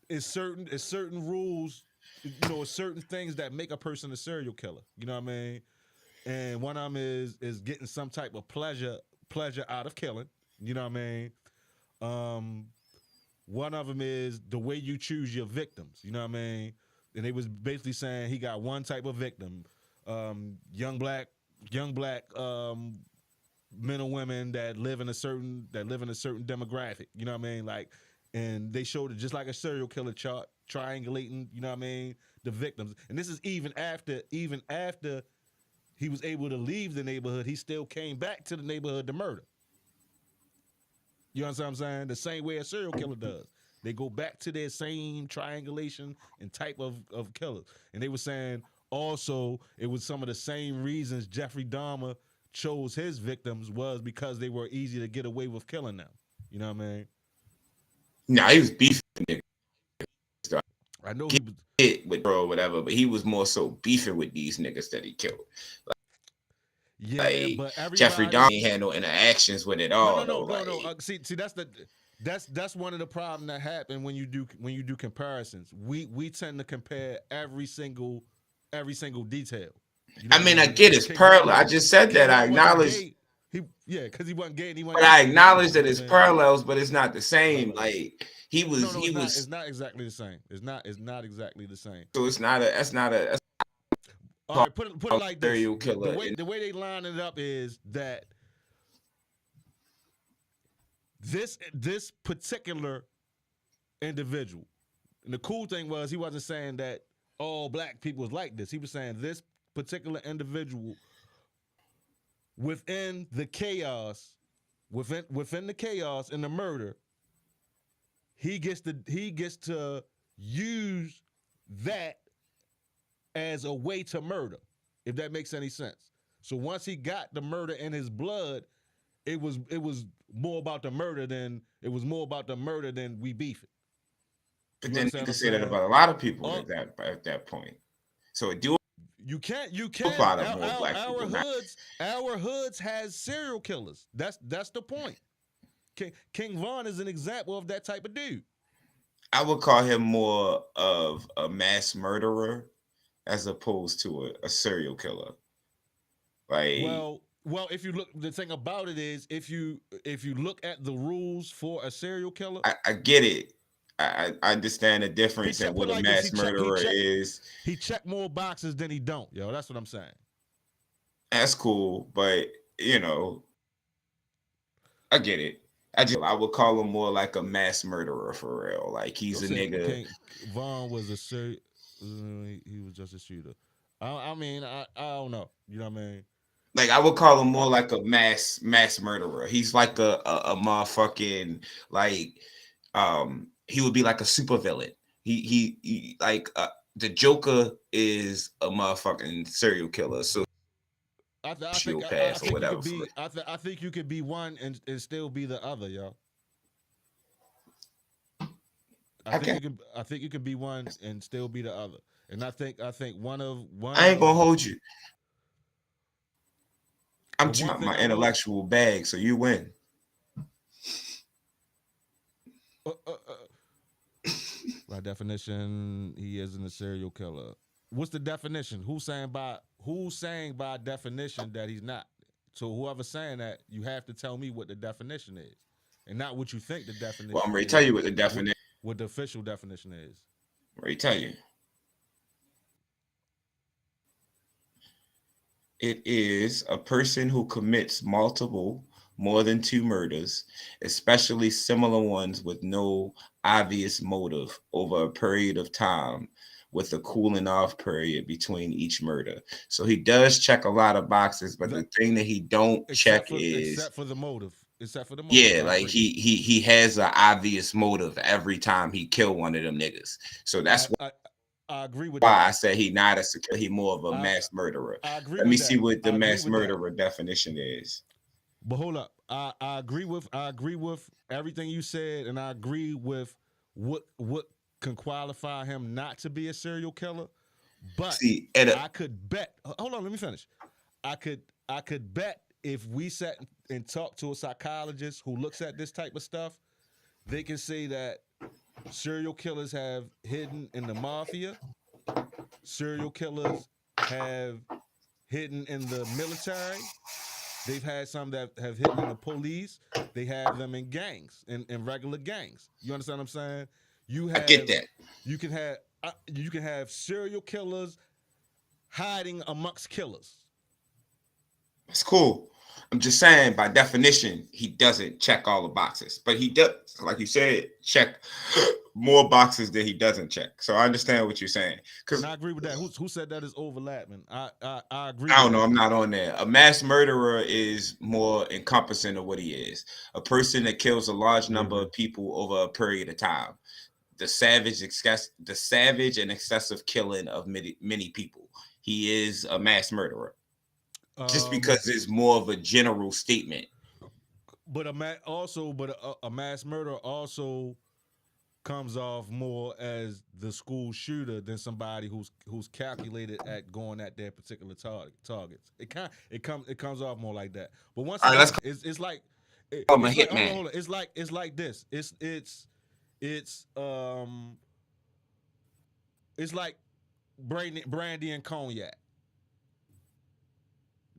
it's certain rules, it's certain things that make a person a serial killer. You know what I mean? And one of them is getting some type of pleasure out of killing. You know what I mean? One of them is the way you choose your victims. You know what I mean? And they was basically saying he got one type of victim, young black men or women that live in a certain demographic. You know what I mean? Like, and they showed it just like a serial killer chart, triangulating. You know what I mean? The victims, and this is even after he was able to leave the neighborhood, he still came back to the neighborhood to murder. You understand what I'm saying? The same way a serial killer does. They go back to their same triangulation and type of killers. And they were saying also it was some of the same reasons Jeffrey Dahmer chose his victims was because they were easy to get away with killing them. You know what I mean? Nah, he was beefing. I know he was hit with bro or whatever, but he was more so beefing with these niggas that he killed. But everybody, Jeffrey Dahmer ain't had no interactions with it all. No. See, that's one of the problems that happen when you do comparisons. We tend to compare every single detail. You know I get it's parallel. I just said that. I acknowledge. Because he wasn't gay and he wasn't. But I acknowledge that it's parallels, but it's not the same. Like he was. It's not exactly the same. It's not exactly the same. So that's not a. All right, put it like this. Serial killer. The way they line it up is that this particular individual, and the cool thing was he wasn't saying that all black people was like this. He was saying this particular individual within the chaos, within the chaos and the murder, he gets to use that as a way to murder, if that makes any sense. So once he got the murder in his blood, it was more about the murder than we beefing. But then you can say that about a lot of people at that point. So it do You can apply to more black our people. our hoods has serial killers. That's the point. King Von is an example of that type of dude. I would call him more of a mass murderer as opposed to a serial killer. Like, well, if you look, the thing about it is, if you look at the rules for a serial killer, I get it. I understand the difference in what a mass murderer is. He checked more boxes than he don't, yo. That's what I'm saying. That's cool, but you know, I get it. I would call him more like a mass murderer for real. Like he's a nigga. Vaughn was a serial. He was just a shooter. I mean, I don't know. You know what I mean? Like I would call him more like a mass murderer. He's like a motherfucking like he would be like a supervillain. He like the Joker is a motherfucking serial killer. So I think you could be one and still be the other, yo. I think you can be one and still be the other. And I think one. I ain't gonna hold you. I'm trying my intellectual bag, so you win. By definition, he isn't a serial killer. What's the definition? Who's saying by definition that he's not? So whoever's saying that, you have to tell me what the definition is, and not what you think the definition. Well, I'm ready to tell you what the definition. What the official definition is. I'm ready to tell you. It is a person who commits more than two murders, especially similar ones with no obvious motive over a period of time with a cooling off period between each murder. So he does check a lot of boxes, but the thing that he don't check is except for the motive. Yeah, like he has an obvious motive every time he kill one of them niggas. So that's I agree with why that. I said he not a secure, he more of a mass murderer. I agree. Let me see what the mass murderer definition is. But hold up, I agree with everything you said, and I agree with what can qualify him not to be a serial killer. But see, I could bet. Hold on, let me finish. I could bet if we sat and talked to a psychologist who looks at this type of stuff, they can say that serial killers have hidden in the mafia. Serial killers have hidden in the military. They've had some that have hidden in the police. They have them in gangs, in regular gangs. You understand what I'm saying? I get that. You can have serial killers hiding amongst killers. It's cool. I'm just saying, by definition, he doesn't check all the boxes, but he does, like you said, check more boxes than he doesn't check. So I understand what you're saying. Because I agree with that. Who said that is overlapping? I agree. I don't know. I'm not on there. A mass murderer is more encompassing of what he is. A person that kills a large number of people over a period of time. The savage and excessive killing of many people. He is a mass murderer. Just because it's more of a general statement. But a mass murder also comes off more as the school shooter than somebody who's calculated at going at their particular targets. It comes off more like that. But once again, it's like I'm a hitman. It's like this. It's like brandy and cognac.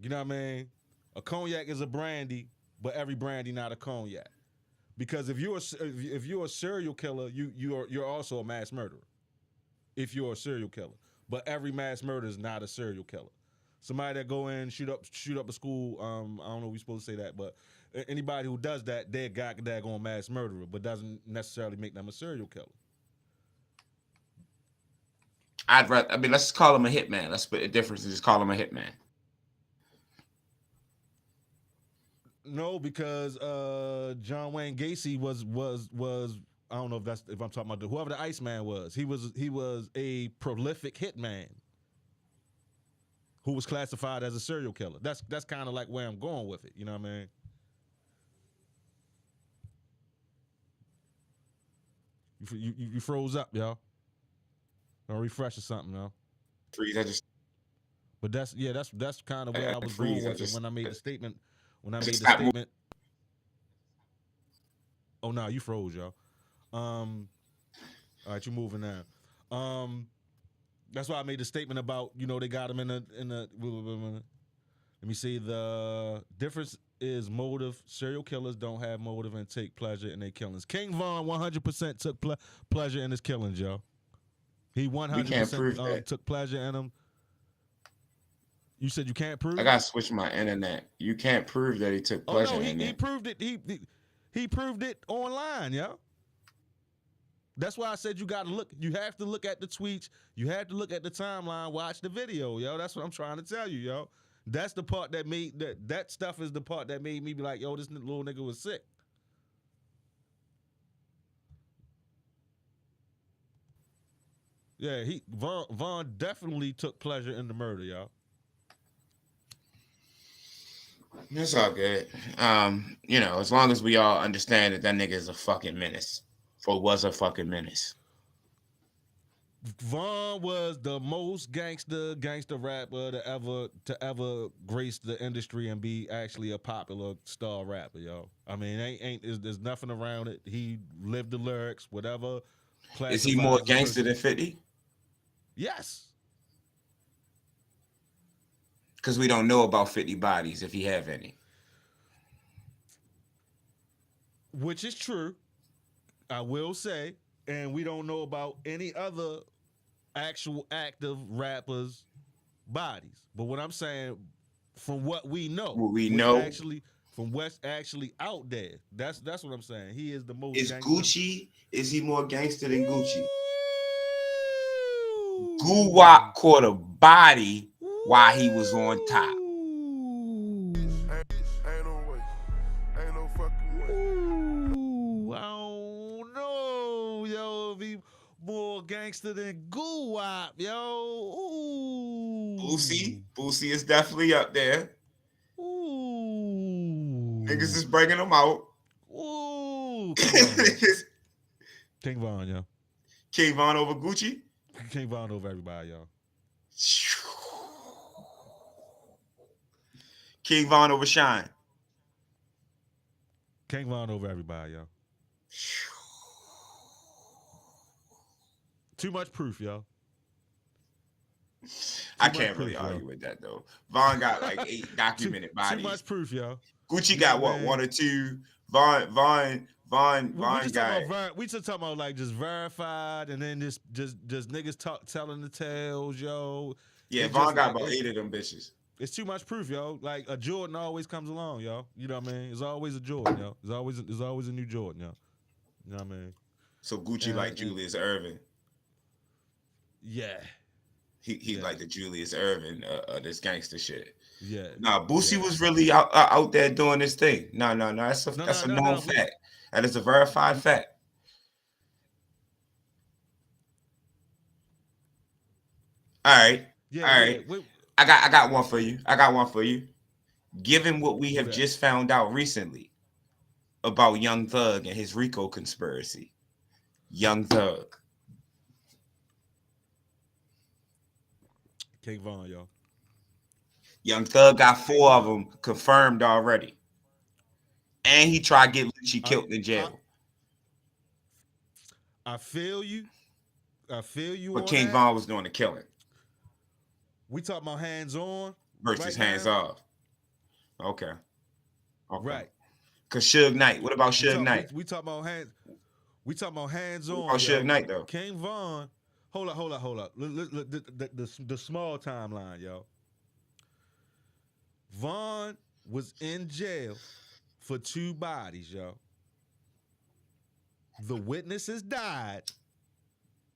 You know what I mean? A cognac is a brandy, but every brandy not a cognac. Because if you're a serial killer, you're also a mass murderer. If you're a serial killer, but every mass murder is not a serial killer. Somebody that go in shoot up a school. I don't know if we're supposed to say that, but anybody who does that, they're going mass murderer, but doesn't necessarily make them a serial killer. I'd rather. I mean, let's just call him a hitman. Let's put a difference and just call him a hitman. No, because John Wayne Gacy was I don't know if I'm talking about whoever the Iceman was. He was a prolific hitman who was classified as a serial killer. That's kind of like where I'm going with it. You know what I mean? You froze up, y'all. Or refresh or something, yo. Freeze. I just. But that's kind of where I was freeze. going with it when I made the statement. When I made the stop statement. Oh no, you froze, y'all. All right, you moving now. That's why I made the statement about, you know, they got him in a let me see, the difference is motive. Serial killers don't have motive and take pleasure in their killings. King Von 100% took pleasure in his killings, yo. He 100% took pleasure in them. You said you can't prove? I gotta switch my internet. You can't prove that he took pleasure in it. He proved it. He proved it online, yo. That's why I said you got to look. You have to look at the tweets. You have to look at the timeline. Watch the video, yo. That's what I'm trying to tell you, yo. That's the part that made that stuff is the part that made me be like, yo, this little nigga was sick. Yeah, Vaughn definitely took pleasure in the murder, y'all. It's all good. You know, as long as we all understand that nigga is a fucking menace. Or was a fucking menace. Vaughn was the most gangster rapper to ever grace the industry and be actually a popular star rapper, yo. I mean, there's nothing around it. He lived the lyrics, whatever. Is he more gangster than 50? Yes. Because we don't know about 50 bodies if he have any. Which is true. I will say, and we don't know about any other actual active rappers' bodies. But what I'm saying, from what we know, from what's actually out there, that's what I'm saying. He is the most. Is gangster. Gucci? Is he more gangster than Gucci? Guwap caught a body while he was on top. Ain't no way. Ain't no fucking way. I don't know, yo. Be more gangster than Guwap, yo. Ooh. Boosie is definitely up there. Ooh. Niggas is bringing him out. Ooh. King Von, yo. King Von over Gucci? King Von over everybody, yo. King Von over Shine. King Von over everybody, yo. Too much proof, yo. I can't really argue with that though. Von got like 8 documented bodies. Too much proof, yo. Gucci got what, 1 or 2. Von got. We just talking about like just verified, and then just niggas telling the tales, yo. Yeah, Von got about 8 of them bitches. It's too much proof, yo. Like a Jordan always comes along, yo. You know what I mean? It's always a Jordan, yo. There's always a new Jordan, yo. You know what I mean? So Gucci like Julius Erving. Yeah. He like the Julius Erving this gangster shit. Yeah. Nah, Boosie was really out there doing this thing. No. That's a known fact. That is a verified fact. All right. Yeah, all right. Yeah. I got one for you. Given what we have just found out recently about Young Thug and his RICO conspiracy. Young Thug. King Von, yo. Young Thug got 4 of them confirmed already. And he tried to get Lucci killed in jail. I feel you. But King Von was doing the killing. We talking about hands on versus hands off. Okay. Right. Cause Suge Knight. What about Suge Knight? We talking about hands. We talking about hands on. Oh, Suge Knight though. King Von. Hold up. The small timeline, yo. Von was in jail for 2 bodies, yo. The witnesses died.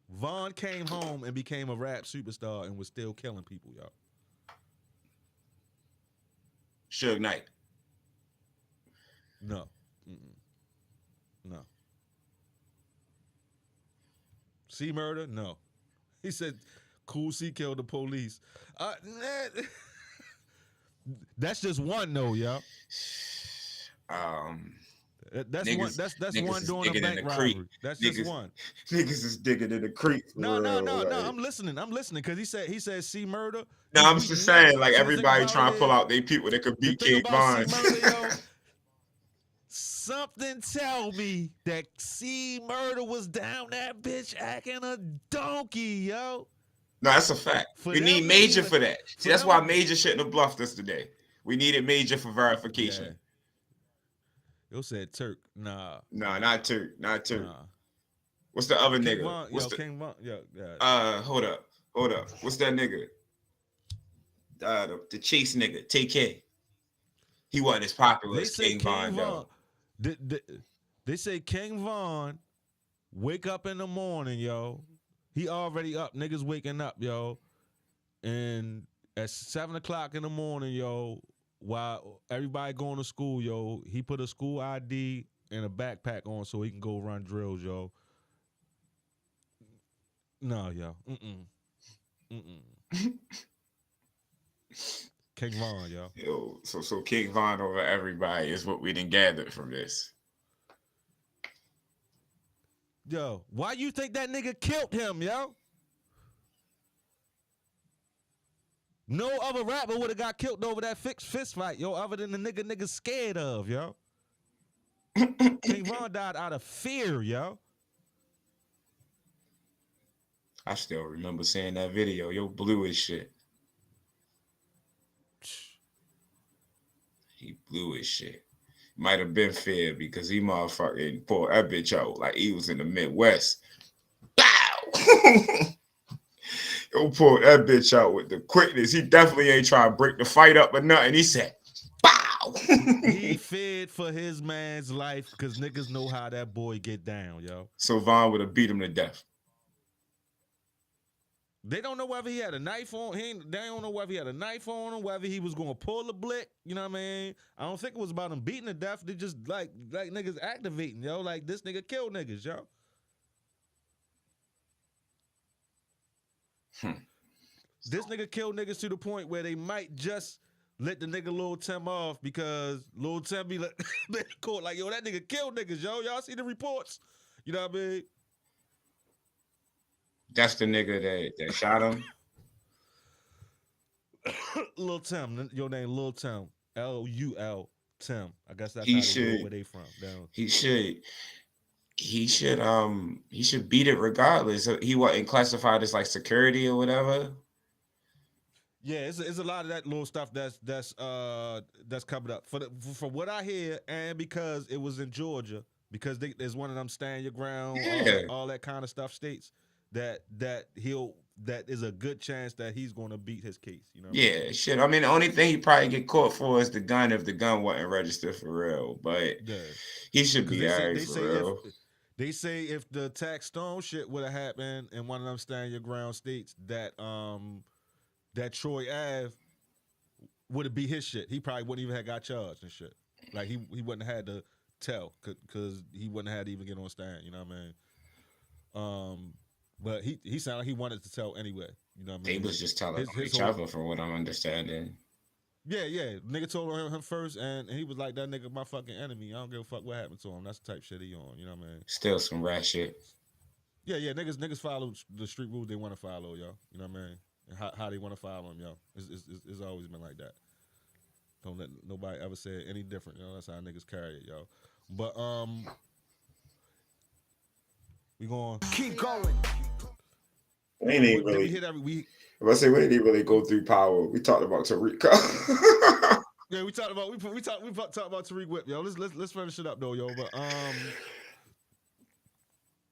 Vaughn came home and became a rap superstar and was still killing people, y'all. Suge Knight. No. No. C Murder? No. He said Cool C killed the police. That's just one, though, y'all. That's Niggas, one. That's niggas one is doing a digging in bank the creek. robbery. That's Niggas, just one. niggas is digging in the creek for No. real. Like, I'm listening because he said C Murder. no, I'm just saying, like, See, the thing everybody about trying it to pull is, out their people that could the beat thing King about Von. C Murder, yo, something tell me that C Murder was down that bitch acting a donkey, yo. No, that's a fact. We need Major for that. See, that's why Major shouldn't have bluffed us today. We needed Major for verification. Yeah. Yo said Turk. Nah. No, not Turk. Not Turk. Nah. What's the other King nigga? Von, What's yo, the King Von, yeah. hold up. What's that nigga? The Chase nigga, TK. He wasn't as popular as King Von, though. They say King Von wake up in the morning, yo. He already up. Niggas waking up, yo. And at 7 o'clock in the morning, yo, while everybody going to school, yo, he put a school ID and a backpack on so he can go run drills, yo. No, yo. King Von, yo. Yo, so King Von over everybody is what we done gathered from this. Yo, why you think that nigga killed him, yo? No other rapper would have got killed over that fist fight, yo, other than the niggas scared of, yo. King Von died out of fear, yo. I still remember seeing that video. Yo, blew his shit. He blew his shit. Might have been fair because he motherfucking pulled that bitch out like he was in the Midwest. Bow! Yo, pulled that bitch out with the quickness. He definitely ain't trying to break the fight up or nothing. He said, bow! He feared for his man's life because niggas know how that boy get down, yo. So Von would have beat him to death. They don't know whether he had a knife on. They don't know whether he had a knife on him, whether he was going to pull the blick. You know what I mean? I don't think it was about him beating to death. They just like niggas activating, yo. Like this nigga killed niggas, yo. This nigga killed niggas to the point where they might just let the nigga Lil Tim off because Lil Tim be like, court like, yo, that nigga killed niggas, yo. Y'all see the reports? You know what I mean? That's the nigga that shot him. Lil Tim, your name Lil Tim, Lul Tim. I guess that's He how should. they know where they from. Down. He should beat it regardless. He wasn't classified as like security or whatever. Yeah, it's a lot of that little stuff that's coming up for what I hear, and because it was in Georgia, because there's one of them stand your ground, all that kind of stuff states that is a good chance that he's going to beat his case. You know? Yeah, shit. I mean, the only thing he probably get caught for is the gun if the gun wasn't registered for real. But he should be all right for real. They say if the Tax Stone shit would have happened in one of them stand your ground states, that Troy Ave would have beat his shit. He probably wouldn't even have got charged and shit. Like he wouldn't have had to tell because he wouldn't have had to even get on stand. You know what I mean? But he sounded like he wanted to tell anyway. You know what I mean? They was just telling each other from what I'm understanding. Yeah. Nigga told him first, and he was like, that nigga my fucking enemy. I don't give a fuck what happened to him. That's the type shit he on. You know what I mean? Still some rat shit. Yeah. Niggas follow the street rules they want to follow, yo. You know what I mean? And how they want to follow them, yo. It's always been like that. Don't let nobody ever say it any different, yo. That's how niggas carry it, yo. But we going Keep going. We ain't really. If I say we didn't really go through power, we talked about Tariq. Yeah, we talked about Tariq Whip, yo. Let's finish it up though, yo. But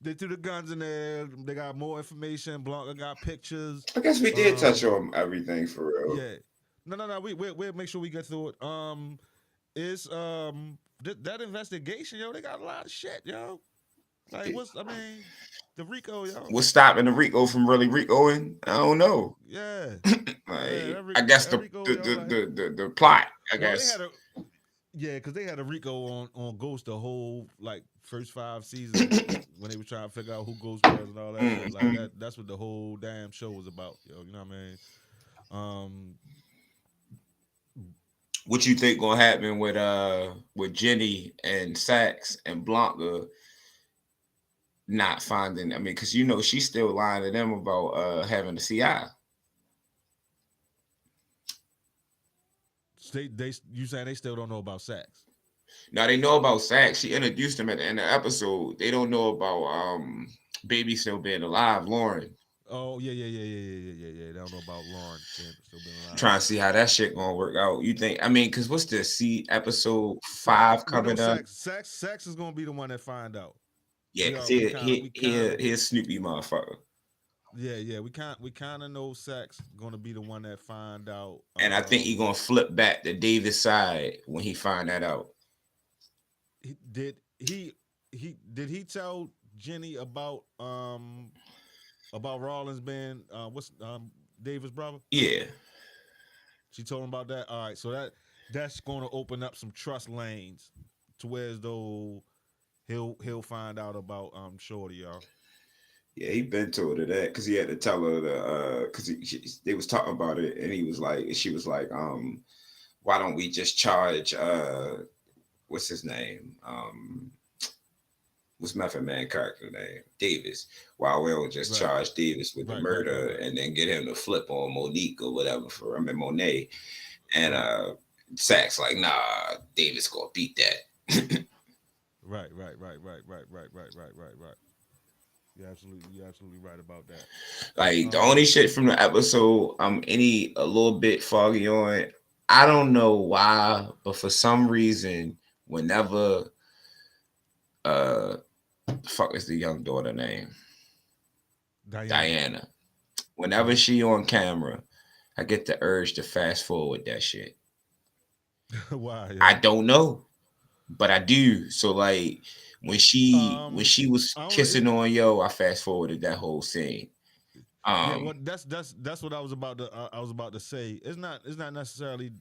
they threw the guns in there. They got more information. Blanca got pictures. I guess we did touch on everything for real. Yeah. No. We'll make sure we get through it. It's that investigation, yo. They got a lot of shit, yo. Like, the Rico, yo. What's stopping the Rico from really Ricoing? I don't know. Yeah. Like, That, I guess that Rico, yo, like, the plot, I well, guess. because they had a Rico on Ghost the whole like first 5 seasons when they were trying to figure out who Ghost was and all that shit. Like that's what the whole damn show was about, yo. You know what I mean? What you think gonna happen with Jenny and Sax and Blanca not finding? I mean, because she's still lying to them about having a CI. You saying they still don't know about Sax? Now they know about Sax. She introduced them at the end of the episode. They don't know about Baby still being alive, Lauren. Oh yeah. They don't know about Lauren still being alive. I'm trying to see how that shit gonna work out. You think? I mean, because what's this? See, episode 5 coming up. Sax is gonna be the one that find out. Yeah, because he a Snoopy motherfucker. Yeah. We kind of know Sax gonna be the one that find out. And I think he gonna flip back to Davis' side when he find that out. Did he tell Jenny about Rollins being what's Davis' brother? Yeah. She told him about that. All right, so that's gonna open up some trust lanes to where as though he'll find out about Shorty, y'all. Yeah, he been told her that because he had to tell her because they was talking about it and she was like, why don't we just charge what's his name? What's Method Man character name? Davis. Why we don't just charge Davis with the murder and then get him to flip on Monique or whatever Monet. And Sax like, nah, Davis gonna beat that. Right. You're absolutely right about that. Like the only shit from the episode I'm a little bit foggy on. I don't know why, but for some reason, whenever fuck is the young daughter name? Diana. Whenever she on camera, I get the urge to fast forward that shit. Why? Yeah. I don't know, but I do. So like when she was kissing on Yo, I fast forwarded that whole scene. Yeah, well, that's what I was about to say. It's not necessarily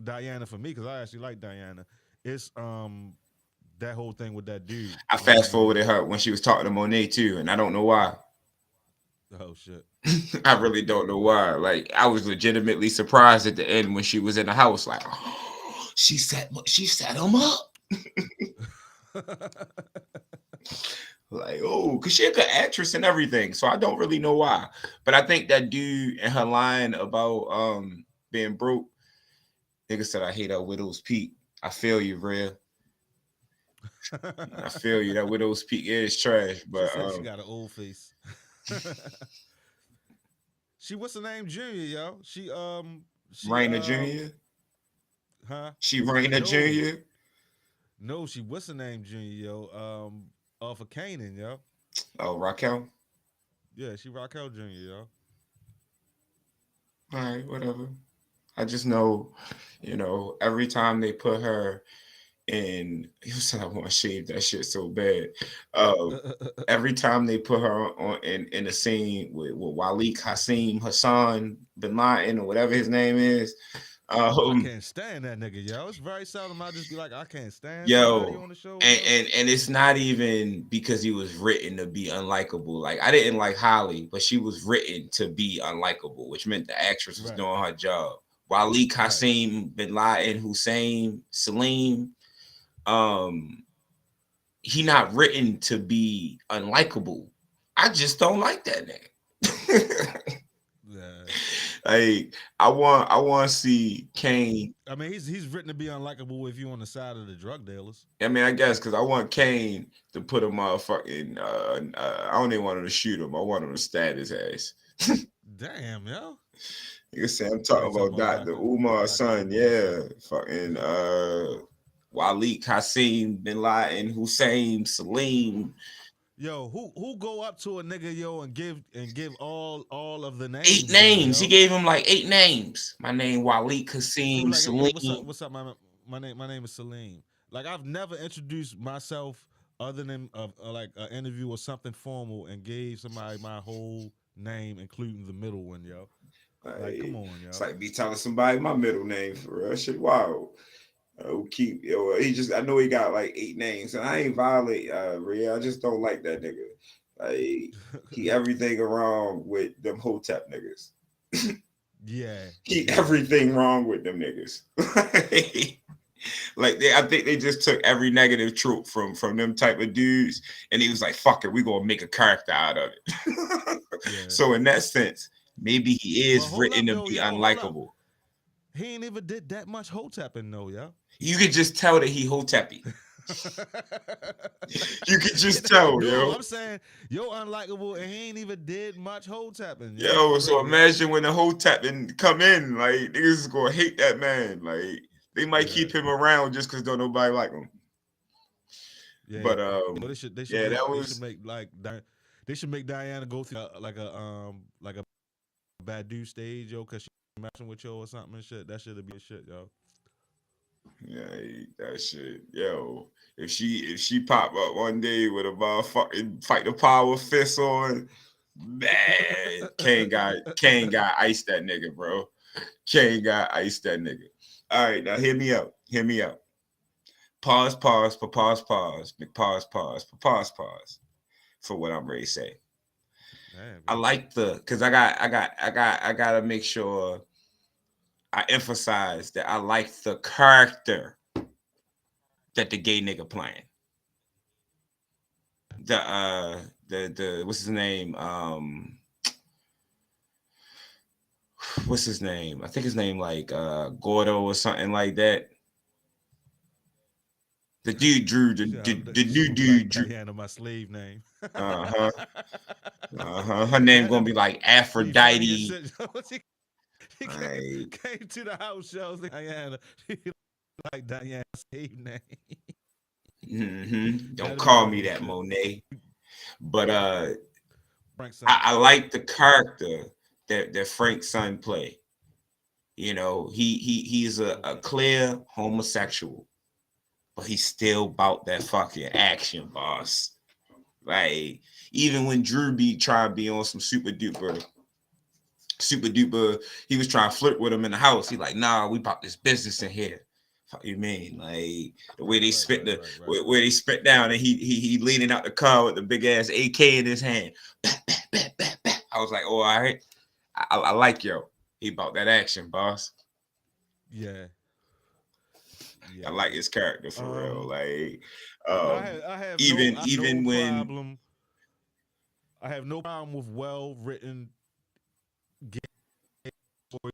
Diana for me because I actually like Diana. It's that whole thing with that dude. I fast forwarded her when she was talking to Monet too, and I don't know why. Oh shit! I really don't know why. Like I was legitimately surprised at the end when she was in the house. Like, oh, she set him up. Like, oh, because she's a good actress and everything. So I don't really know why. But I think that dude and her line about being broke, nigga said, I hate that Widow's Peak. I feel you, Rhea. I feel you. That Widow's Peak is trash. But she got an old face. She what's her name? Junior, yo. She Raina Junior? Huh? She Raina Junior? No, she what's her name, Junior, yo? Off of Kanan, yo. Oh, Raquel? Yeah, she Raquel Jr., yo. All right, whatever. I just know, every time they put her in, you said I want to shave that shit so bad. Every time they put her on in a scene with Waleed Hassan bin Laden or whatever his name is. I can't stand that nigga, yo. It's very seldom I just be like, I can't stand somebody on the show. And it's not even because he was written to be unlikable. Like I didn't like Holly, but she was written to be unlikable, which meant the actress was doing her job. Waleed Hassan bin Laden Hussein Salim, he not written to be unlikable. I just don't like that nigga. Yeah. Like I want to see Kane. I mean, he's written to be unlikable if you on the side of the drug dealers. I mean, I guess because I want Kane to put a motherfucking. I don't even want him to shoot him. I want him to stab his ass. Damn, yo. You say I'm talking about Dr. Umar's son, yeah, fucking Waleed Hassan bin Laden Hussein Salim. Yo, who go up to a nigga, yo, and give all of the names? 8 names. He gave him like 8 names. My name Waleed Hassan Salim. What's up? My name is Salim. Like I've never introduced myself other than like an interview or something formal and gave somebody my whole name, including the middle one, yo. Like, come Like, on, it's yo. like me telling somebody my middle name for real. That shit wild. Keep yo, he just I know he got like 8 names, and I ain't violate Rhea. I just don't like that nigga. Like he everything wrong with them Hotep niggas. Yeah, He yeah. everything wrong with them niggas. Like I think they just took every negative trope from them type of dudes, and he was like, "Fuck it, we gonna make a character out of it." Yeah. So in that sense, maybe he But is hold written up to though, be yo. Hold up. unlikable. He ain't even did that much hoe tapping though, yo. You could just tell that he Hotepi. You could just No, tell, no, yo. I'm saying yo unlikable and he ain't even did much hoe tapping, yo. Yo, For so real, yo. imagine when the Hotep and come in, like niggas is gonna hate that man. Like they might Yeah, keep him around just because don't nobody like him. yeah. But Yo, they should yeah, make that they should was make like they should make Diana go through like a Badu stage, yo, cause she messing with yo or something and shit. That should be a shit, yo. yeah, that shit. Yo, if she pop up one day with a motherfucking fight the power fist on, man, Kane got ice that nigga, bro. Kane got ice that nigga. All right, now hear me out. Hear me out. Pause, pause, pause, pause, pause, pause, pause for what I'm ready to say. Damn, I yo. like because I gotta make sure I emphasize that I like the character that the gay nigga playing. The what's his name? What's his name? I think his name like Gordo or something like that. The dude Drew, You see the you new gonna be like dude Drew. Diana, my slave name. Uh-huh. Her name gonna That'd be like be funny as Aphrodite. shit. He Like, came to the house shows like Diana. He like Diana's slave name. don't That'd be call me funny as that, shit. Monet. But Frank I, son. I like the character that Frank's son play. You know, he's a clear homosexual, but he's still about that fucking action, boss. Like, even when Drew be trying to be on some super duper, he was trying to flirt with him in the house. He like, nah, we bought this business in here. What you mean? Like the way they spit Right. where they spit down, and he leaning out the car with the big ass AK in his hand. I was like, oh, all right, I like yo. He bought that action, boss. Yeah. I Yeah. like his character for real. Um, Like, I have no even when problem. I have no problem with well written gay story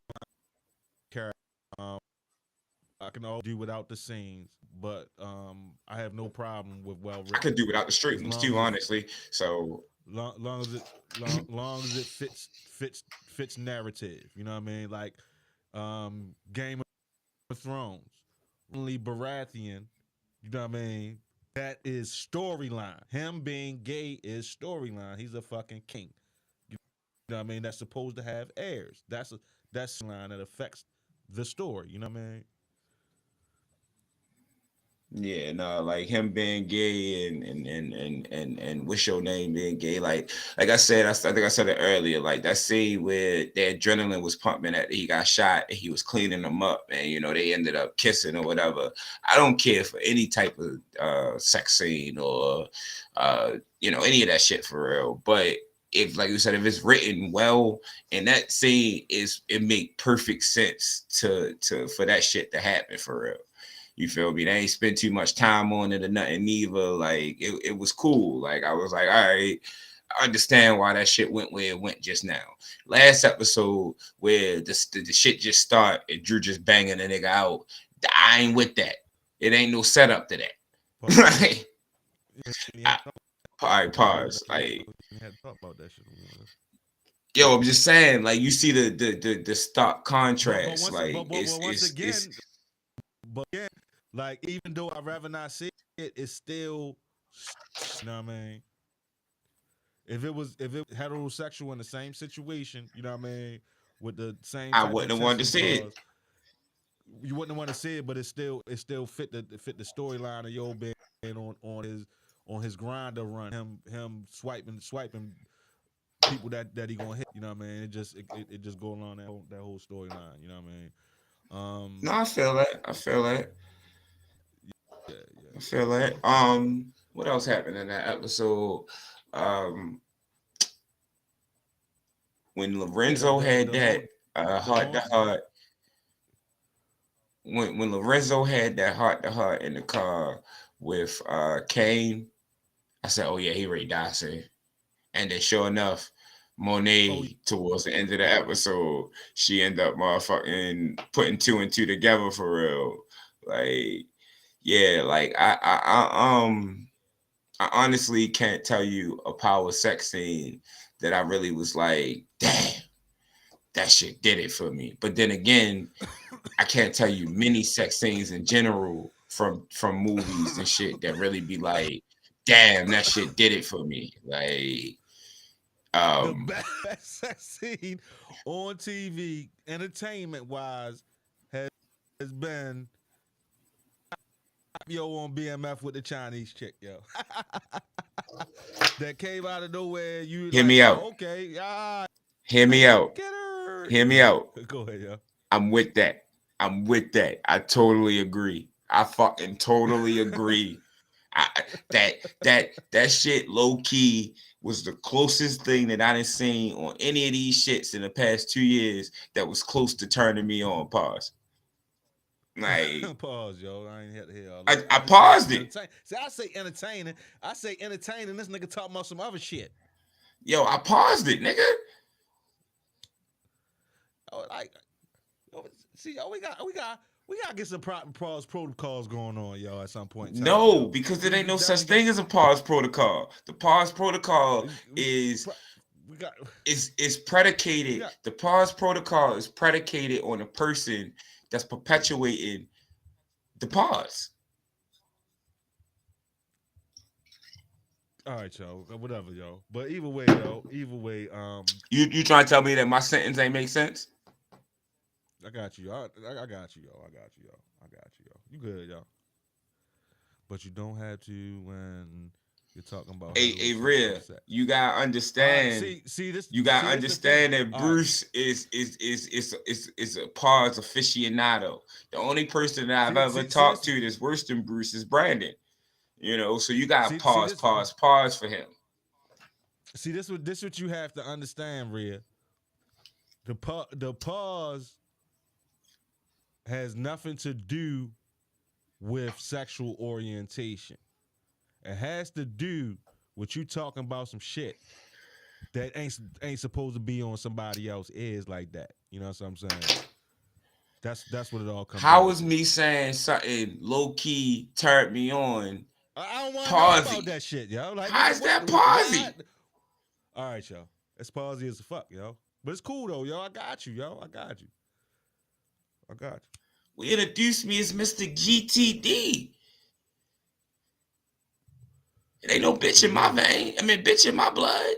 character. Um, I can all do without the scenes, but I have no problem with well I could written do without the straight as ones long too, as honestly. So long as it fits narrative. You know what I mean? Like Game of Thrones, only Baratheon. You know what I mean? That is storyline. Him being gay is storyline. He's a fucking king. You know what I mean? That's supposed to have heirs. That's a line that affects the story. You know what I mean? yeah, no, like him being gay and what's your name being gay. Like I said, I think I said it earlier. Like that scene where the adrenaline was pumping after he got shot and he was cleaning them up, and they ended up kissing or whatever. I don't care for any type of sex scene or any of that shit for real. But if, like you said, if it's written well and that scene it make perfect sense to for that shit to happen for real. You feel me? They ain't spend too much time on it or nothing neither. Like it was cool. Like I was like, all right, I understand why that shit went where it went just now. Last episode where the shit just start and Drew just banging the nigga out. I ain't with that. It ain't no setup to that. But Like, yeah, all right, pause. we Like, had to talk about that shit. yo, I'm just saying. Like, you see the stark But contrast. once Like, once it's again, but again, like even though I'd rather not see it, it's still, you know what I mean. If it was heterosexual in the same situation, you know what I mean, with the same I type of wouldn't have wanted to intentions, see it. pause. You wouldn't want to see it, but it still fit the storyline of yo being on on his grinder run, him swiping people that he gonna hit. You know what I mean? It just go along that whole storyline. You know what I mean? No, I feel that. Yeah, I yeah, feel that. What else happened in that episode? When yeah. Lorenzo had The whole that the heart to haunting. heart. When Lorenzo had that heart to heart in the car with Kane, I said, "Oh yeah, he already died." Say, and then sure enough, Oh Monet towards the end of the episode, she ended up motherfucking putting two and two together for real. Like, yeah, like I honestly can't tell you a power sex scene that I really was like, damn, that shit did it for me. But then again, I can't tell you many sex scenes in general from movies and shit that really be like, damn, that shit did it for me. Like, the um, best sex scene on TV, entertainment wise, has been yo on BMF with the Chinese chick, yo. That came out of nowhere. You hear like, me out. oh, okay, yeah, Hear me out. get her. Hear me Go, out. go ahead, yo. I'm with that. I totally agree. I fucking totally agree. I, that shit low key was the closest thing that I done seen on any of these shits in the past 2 years that was close to turning me on. Pause. Like Pause, yo. I ain't had to hear all I, that. I I just said paused it. entertain. See, I say entertaining. I say entertaining. This nigga talking about some other shit. Yo, I paused it, nigga. Oh, like, oh, see, oh, we gotta get some pause protocols going on, yo. At some point in time, No, yo. because We there ain't no such definitely got. thing as a pause protocol. The pause protocol We, is we got. is We predicated. got. The pause protocol is predicated on a person that's perpetuating the pause. All right, yo. Whatever, yo. But either way, yo. Either way, You trying to tell me that my sentence ain't make sense? I got you. I got you, yo. I got you, yo. I got you, yo. You good, yo. But you don't have to when you're talking about A heterosexual real. sex. You gotta All right, understand. see this. You gotta See this the thing. understand that All right, Bruce is a pause aficionado. The only person that I've ever see talked this. to that's worse than Bruce is Brandon. You know, so you gotta See pause, this. pause, pause for him. See this. What you have to understand, Rhea. The pause has nothing to do with sexual orientation. It has to do with you talking about some shit that ain't supposed to be on somebody else's ears like that. You know what I'm saying? That's what it all comes How down is to. me saying something low key turned me on? I don't want to know about Pausey. that shit, yo. Like, How nigga, is that why? pausey? All right, yo. It's pausey as fuck, yo. But it's cool though, yo. I got you, yo. I got you. I got you. Well, introduce me as Mr. GTD. It ain't no bitch Mr. in my Good. vein. I mean, bitch in my blood.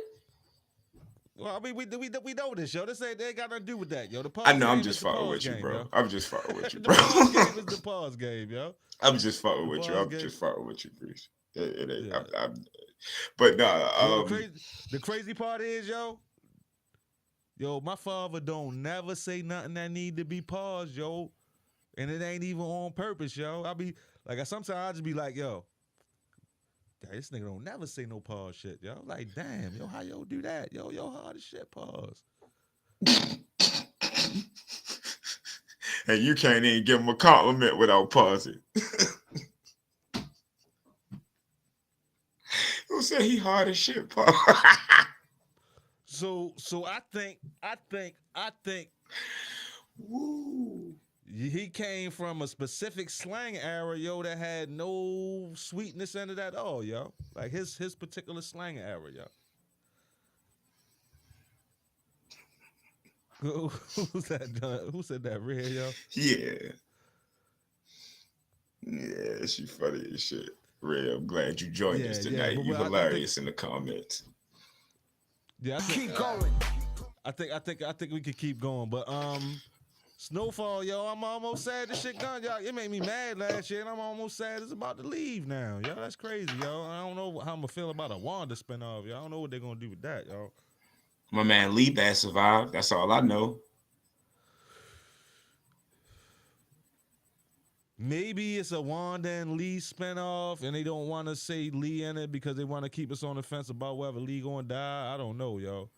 Well, I mean, we know this, yo. This ain't they ain't got nothing to do with that, yo. The I pause know I'm game just is the fucking pause with you, game, bro. yo. I'm just fucking with you, The bro. pause game is the pause game, yo. I'm just fucking The with you. pause I'm game. just fucking with you, Bruce. It ain't. Yeah. But nah. Yo, the crazy part is, yo, my father don't never say nothing that need to be paused, yo. And it ain't even on purpose, yo. I be like, sometimes I just be like, yo, this nigga don't never say no pause shit, yo. Like, damn, yo, how yo do that? Yo, hard as shit, pause. And you can't even give him a compliment without pausing. Who said he hard as shit, Paul? So I think Woo. he came from a specific slang era, yo, that had no sweetness in it at all, yo. Like his particular slang era, yo. Who's that? Who said that? Red, yo. Yeah. Yeah, she funny as shit. Ray, I'm glad you joined us tonight. But You I hilarious in the comments. Yeah, I think, Keep going. I think we could keep going, but Snowfall, yo, I'm almost sad this shit gone, y'all. It made me mad last year, and I'm almost sad it's about to leave now, yo. That's crazy, yo. I don't know how I'm gonna feel about a Wanda spinoff, yo. I don't know what they're gonna do with that, yo. My man Lee Bass survived. That's all I know. Maybe it's a Wanda and Lee spinoff, and they don't want to say Lee in it because they want to keep us on the fence about whether Lee gonna die. I don't know, yo.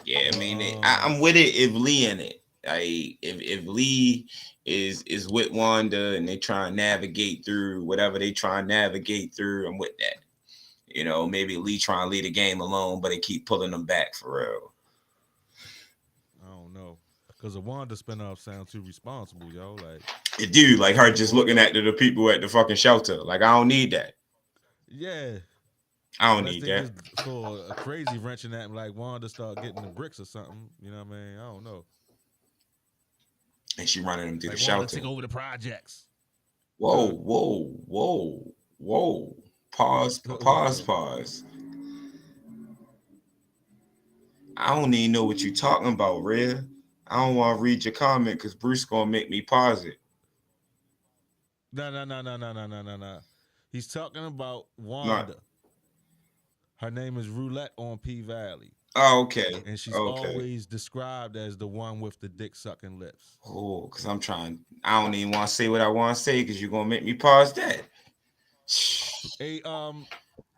Yeah, I But, mean, I'm with it if Lee in it. Like if Lee is with Wanda and they try and navigate through whatever they try and navigate through, I'm with that. You know, maybe Lee trying to lead the game alone, but they keep pulling them back for real. I don't know, because a Wanda spinoff sounds too responsible, yo. Like It do like her just looking at the people at the fucking shelter. Like I don't need that. yeah. I don't Unless need they that. just throw a crazy wrench in that, and like Wanda start getting the bricks or something. You know what I mean? I don't know. And she running them through Like the Wanda shelter. take over the projects. Whoa, whoa, whoa, whoa. Pause. I don't even know what you're talking about, Red. I don't want to read your comment because Bruce gonna make me pause it. No. He's talking about No. Wanda. Her name is Roulette on P Valley. Oh, okay. And she's Okay. always described as the one with the dick sucking lips. Oh, because I don't even want to say what I want to say because you're gonna make me pause that. Rhea, I'm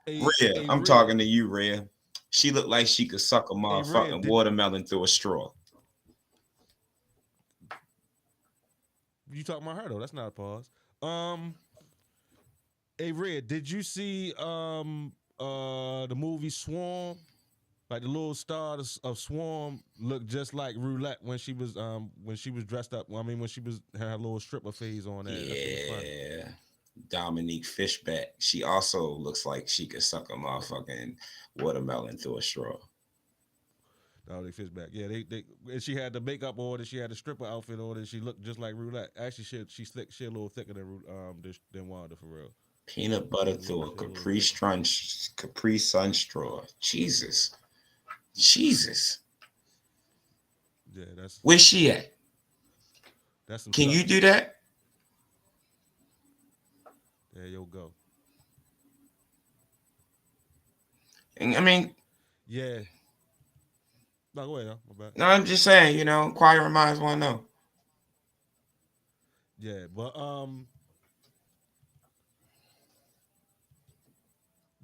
Red. talking to you, Rhea. She looked like she could suck a motherfucking watermelon through a straw. You talking about her though? That's not a pause. Hey Red, did you see the movie Swarm? Like the little star of Swarm looked just like Roulette when she was dressed up. I mean, when she was had her little stripper phase on there. Yeah, Dominique Fishback. She also looks like she could suck a motherfucking watermelon through a straw. Dominique Fishback. Yeah, they she had the makeup on, she had the stripper outfit on, and she looked just like Roulette. Actually, she a little thicker than Wanda for real. Peanut butter through a Capri Sun straw. Jesus. Yeah, where's she at? That's some. Can you do that? There you go. I mean, yeah. No, go ahead. My bad. No, I'm just saying, inquiring minds want to know. Yeah, but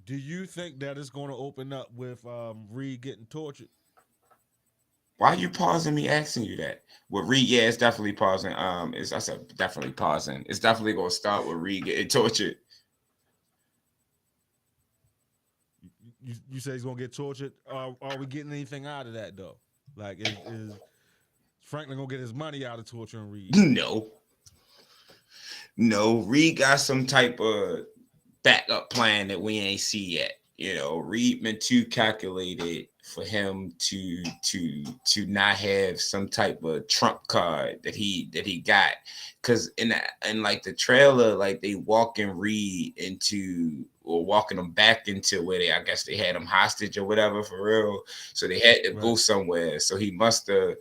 do you think that it's going to open up with Reed getting tortured? Why are you pausing me asking you that? With Reed, yeah, it's definitely pausing. I said definitely pausing. It's definitely gonna start with Reed getting tortured. You say he's gonna get tortured? Are we getting anything out of that though? Like, is Franklin gonna get his money out of torturing Reed? No, Reed got some type of backup plan that we ain't see yet. Reed been too calculated for him to not have some type of trump card that he got. Cause in like the trailer, like they walking Reed into or walking them back into where I guess they had him hostage or whatever for real. So they had to go somewhere. So he must have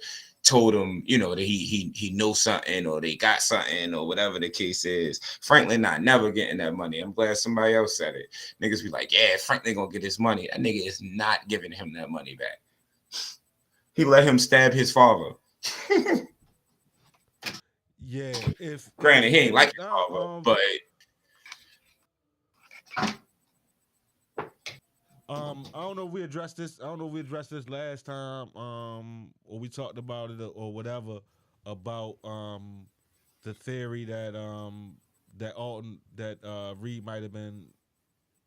told him, that he knows something or they got something or whatever the case is. Franklin not never getting that money. I'm glad somebody else said it. Niggas be like, yeah, Franklin gonna get his money. That nigga is not giving him that money back. He let him stab his father. Yeah, granted he ain't like his father, but I don't know if we addressed this. I don't know if we addressed this last time, or we talked about it or whatever about the theory that Reed might have been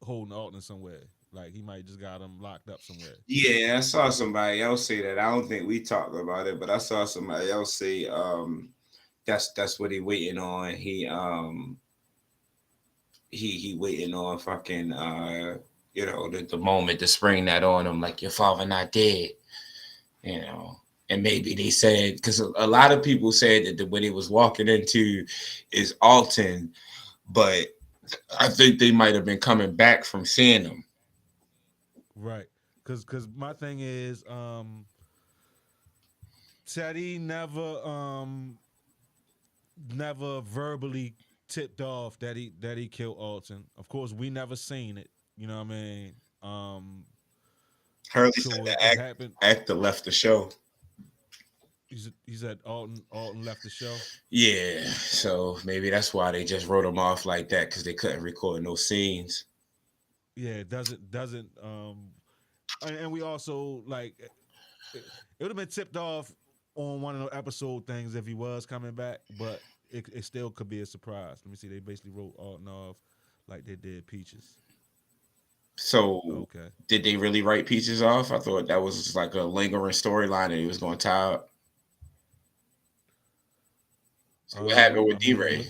holding Alton somewhere. Like he might just got him locked up somewhere. Yeah, I saw somebody else say that. I don't think we talked about it, but I saw somebody else say that's what he waiting on. He waiting on fucking the moment to spring that on him, like your father not dead, and maybe they said, because a lot of people said that what he was walking into is Alton, but I think they might have been coming back from seeing him. Right. Cause my thing is Teddy never never verbally tipped off that he killed Alton. Of course, we never seen it. You know what I mean? Hurley said So it the happened. actor left the show. He said Alton left the show. Yeah, so maybe that's why they just wrote him off like that because they couldn't record no scenes. Yeah, it doesn't and we also like it would have been tipped off on one of the episode things if he was coming back, but it still could be a surprise. Let me see. They basically wrote Alton off like they did Peaches. So Okay. did they really write Peaches off? I thought that was just like a lingering storyline that he was going to tie up. So what happened with I mean, D-Ray?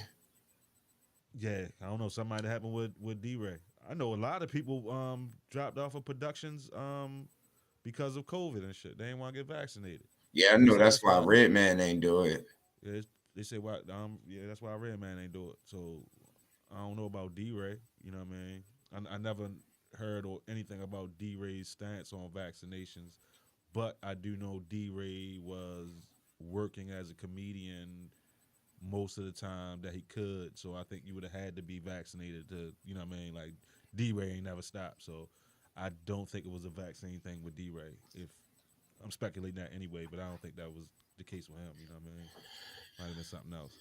yeah, I don't know. Something might have happened with D-Ray. I know a lot of people dropped off of productions because of COVID and shit. They didn't want to get vaccinated. Yeah, I They know said that's that's why why. Redman ain't do it. Yeah, they say why. Yeah, that's why Red Man ain't do it. So I don't know about D-Ray. You know what I mean? I never heard or anything about D-Ray's stance on vaccinations, but I do know D-Ray was working as a comedian most of the time that he could. So I think you would have had to be vaccinated to, you know what I mean? Like D-Ray ain't never stopped. So I don't think it was a vaccine thing with D-Ray. If I'm speculating that anyway, but I don't think that was the case with him. You know what I mean? Might have been something else.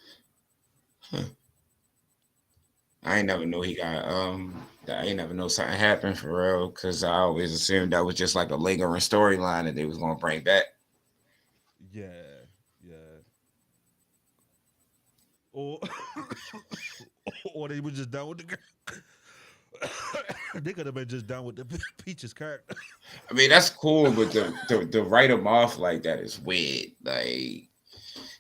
I ain't never know he got I ain't never know something happened for real because I always assumed that was just like a lingering storyline that they was gonna bring back. Yeah, yeah. Or or they were just done with the. They could have been just done with the Peaches character. I mean that's cool, but to write him off like that is weird. Like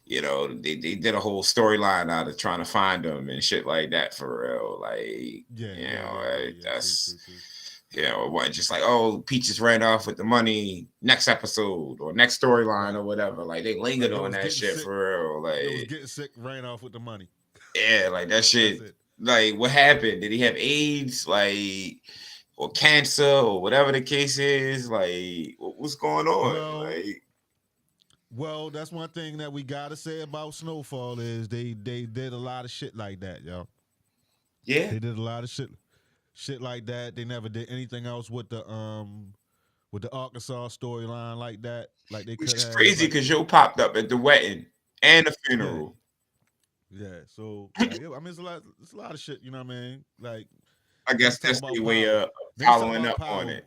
they did a whole storyline out of trying to find him and shit like that for real. Like Yeah. True, that's true, true. it wasn't just like, oh, Peaches ran off with the money next episode or next storyline Right. or whatever. Like they lingered Like on that shit for real. It was Like getting sick, ran off with the money. yeah, like that That's shit. it. Like what happened? Did he have AIDS? Like or cancer or whatever the case is? Like what's going on? Well, Like well, that's one thing that we gotta say about Snowfall is they did a lot of shit like that, yo. yeah. They did a lot of shit like that. They never did anything else with the Arkansas storyline like that. Like they Which could is have crazy like because Joe popped up at the wedding and the yeah. funeral. Yeah. So like I mean it's a lot of shit, you know what I mean? Like I niggas guess talk that's about the way power. of Niggas talk following about up on power. it,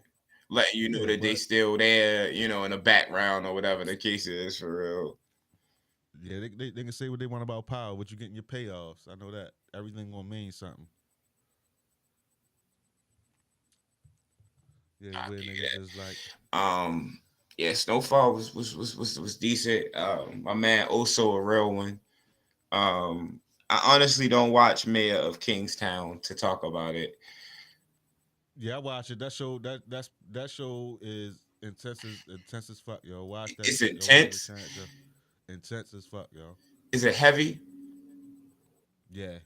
letting you know Yeah, that they but still there, in the background or whatever the case is for real. yeah, they can say what they want about power, but you getting your payoffs. I know that. Everything gonna mean something. Yeah, I where get niggas just like that. Yeah, Snowfall was decent. My man also a real one. I honestly don't watch Mayor of Kingstown to talk about it. yeah, I watch it. That show is intense as fuck, yo. Watch that It's shit, yo, when you get a intense. chance, yo. Intense as fuck, yo. Is it heavy? Yeah.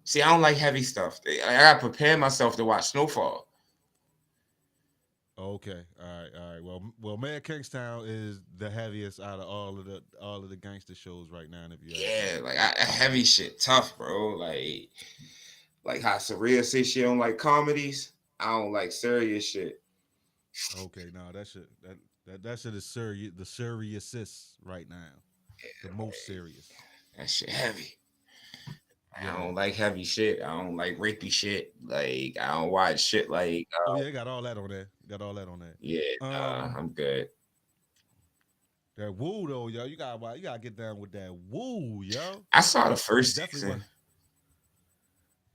See, I don't like heavy stuff. I gotta prepare myself to watch Snowfall. Okay. All right. Well, Mayor Kingstown is the heaviest out of all of the gangster shows right now, if you ask me. Yeah, like heavy shit, tough, bro. Like how Saria says she don't like comedies. I don't like serious shit. Okay, no, that shit is serious. The seriousest right now, the most serious. That shit heavy. I Yeah. don't like heavy shit. I don't like rapey shit. Like I don't watch shit like Oh yeah, got all that on there. Got all that on there. yeah, Um, I'm good. that woo though, yo. You gotta get down with that woo, yo. I saw the I first definitely want. season.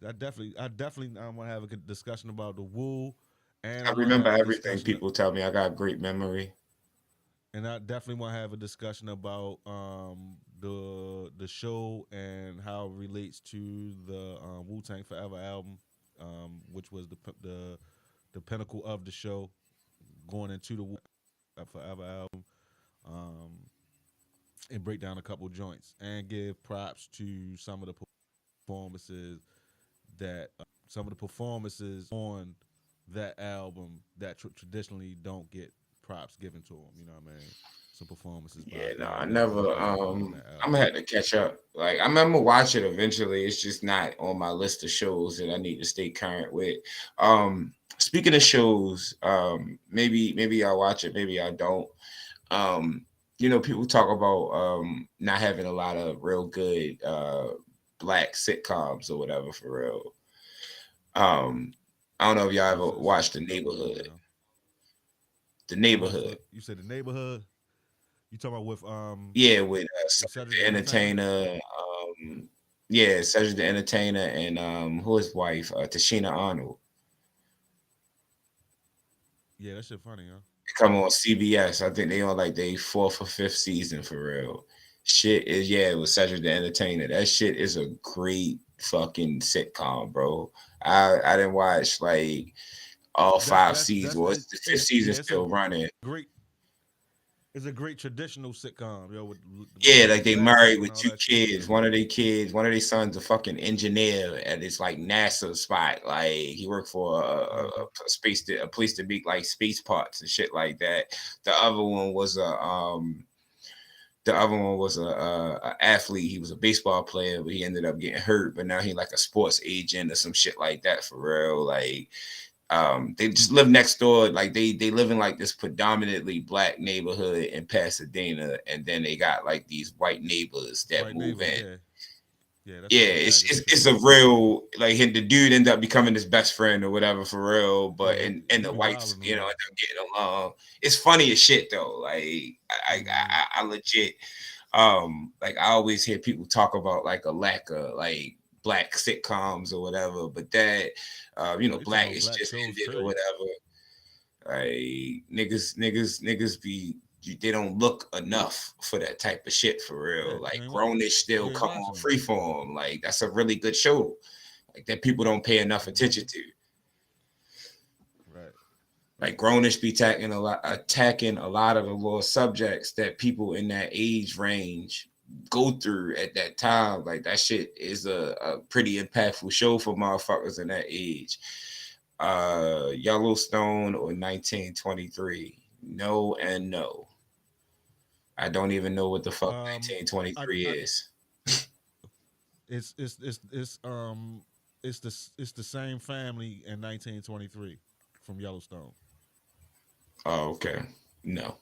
I definitely want to have a good discussion about the woo, and I I want to remember have a everything. discussion, People tell me I got great memory. and I definitely want to have a discussion about the show and how it relates to the Wu Tang Forever album, which was the pinnacle of the show, going into the Wu Forever album, um, and break down a couple joints and give props to some of the performances that some of the performances on that album that traditionally don't get props given to him. You know what I mean? Some performances by Yeah, no, I by never. Dame on that I'm album. gonna have to catch up. Like, I'm gonna watch it eventually. It's just not on my list of shows that I need to stay current with. Speaking of shows, maybe I watch it, maybe I don't. Um, people talk about not having a lot of real good black sitcoms or whatever for real. Um, I don't know if y'all ever watched The It's a couple of them, Neighborhood. yo. The Oh, Neighborhood. you said the neighborhood. You talking about Yeah, with with Cedric Cedric the the Entertainer? Entertainer. Yeah, Cedric the Entertainer and who his wife, Tashina Arnold. Yeah, that shit funny, yo. They come on CBS. I think they on like their fourth or fifth season for real. Shit is yeah, it was Cedric the Entertainer. That shit is a great fucking sitcom, bro. I didn't watch like all five seasons. Well, it's the fifth season Yeah, it's a still running. great it's a great traditional sitcom, yo, with Yeah, the like they flashback married and with all two that shit. kids. One of their sons, a fucking engineer at this like NASA spot. Like he worked for Mm-hmm. a place to make like space parts and shit like that. The other one was a athlete. He was a baseball player, but he ended up getting hurt. But now he like a sports agent or some shit like that for real. Like they just live next door. Like they live in like this predominantly black neighborhood in Pasadena, and then they got like these white neighbors that White move neighbors, in. yeah. Yeah, that's Yeah, the it's protagonist it's shit. a real like the dude ended up becoming his best friend or whatever for real, but Yeah, and he the be whites wilding or end whatever. up getting along. It's funny as shit though. Like Mm-hmm. I legit like I always hear people talk about like a lack of like black sitcoms or whatever, but that Oh, you talking black about is black just shows, ended or period. whatever. Like niggas be they don't look enough for that type of shit for Yeah, real. you Like ain't wa- Grownish still you ain't come watching on them. Freeform. Like that's a really good show. Like that people don't pay enough attention Mm-hmm. to. Right. Like Grownish be attacking a lot of the little subjects that people in that age range go through at that time. Like that shit is a pretty impactful show for motherfuckers in that age. Yellowstone or 1923. No and no. I don't even know what the fuck Um, I 1923 is. it's it's it's it's it's the same family in 1923 from Yellowstone. Oh, okay. No.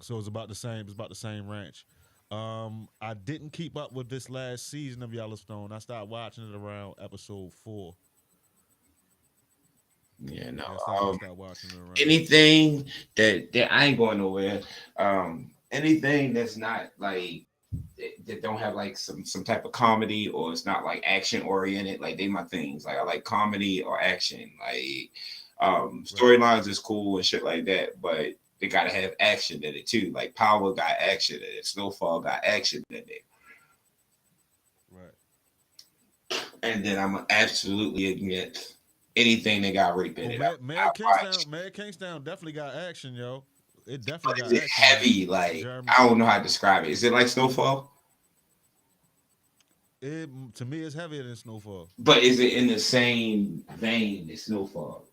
So it's about the same. It's about the same ranch. I didn't keep up with this last season of Yellowstone. I started watching it around episode 4. Yeah, no. Yeah, I started watching it around there. Anything that I ain't going nowhere. Anything that's not like that don't have like some type of comedy or it's not like action oriented. Like they my things. Like I like comedy or action. Like Right, storylines is cool and shit like that, but they gotta have action in it too. Like Power got action in it. Snowfall got action in it. right. And then I'm absolutely against anything that got rape in Oh, it. I Mad watch. Kingstown, Mad Kingstown definitely got action, yo. It definitely But is got it action in it. heavy? Like Jeremy, I don't know how to describe it. Is it like Snowfall? it to me it's heavier than Snowfall. But is it in the same vein as Snowfall?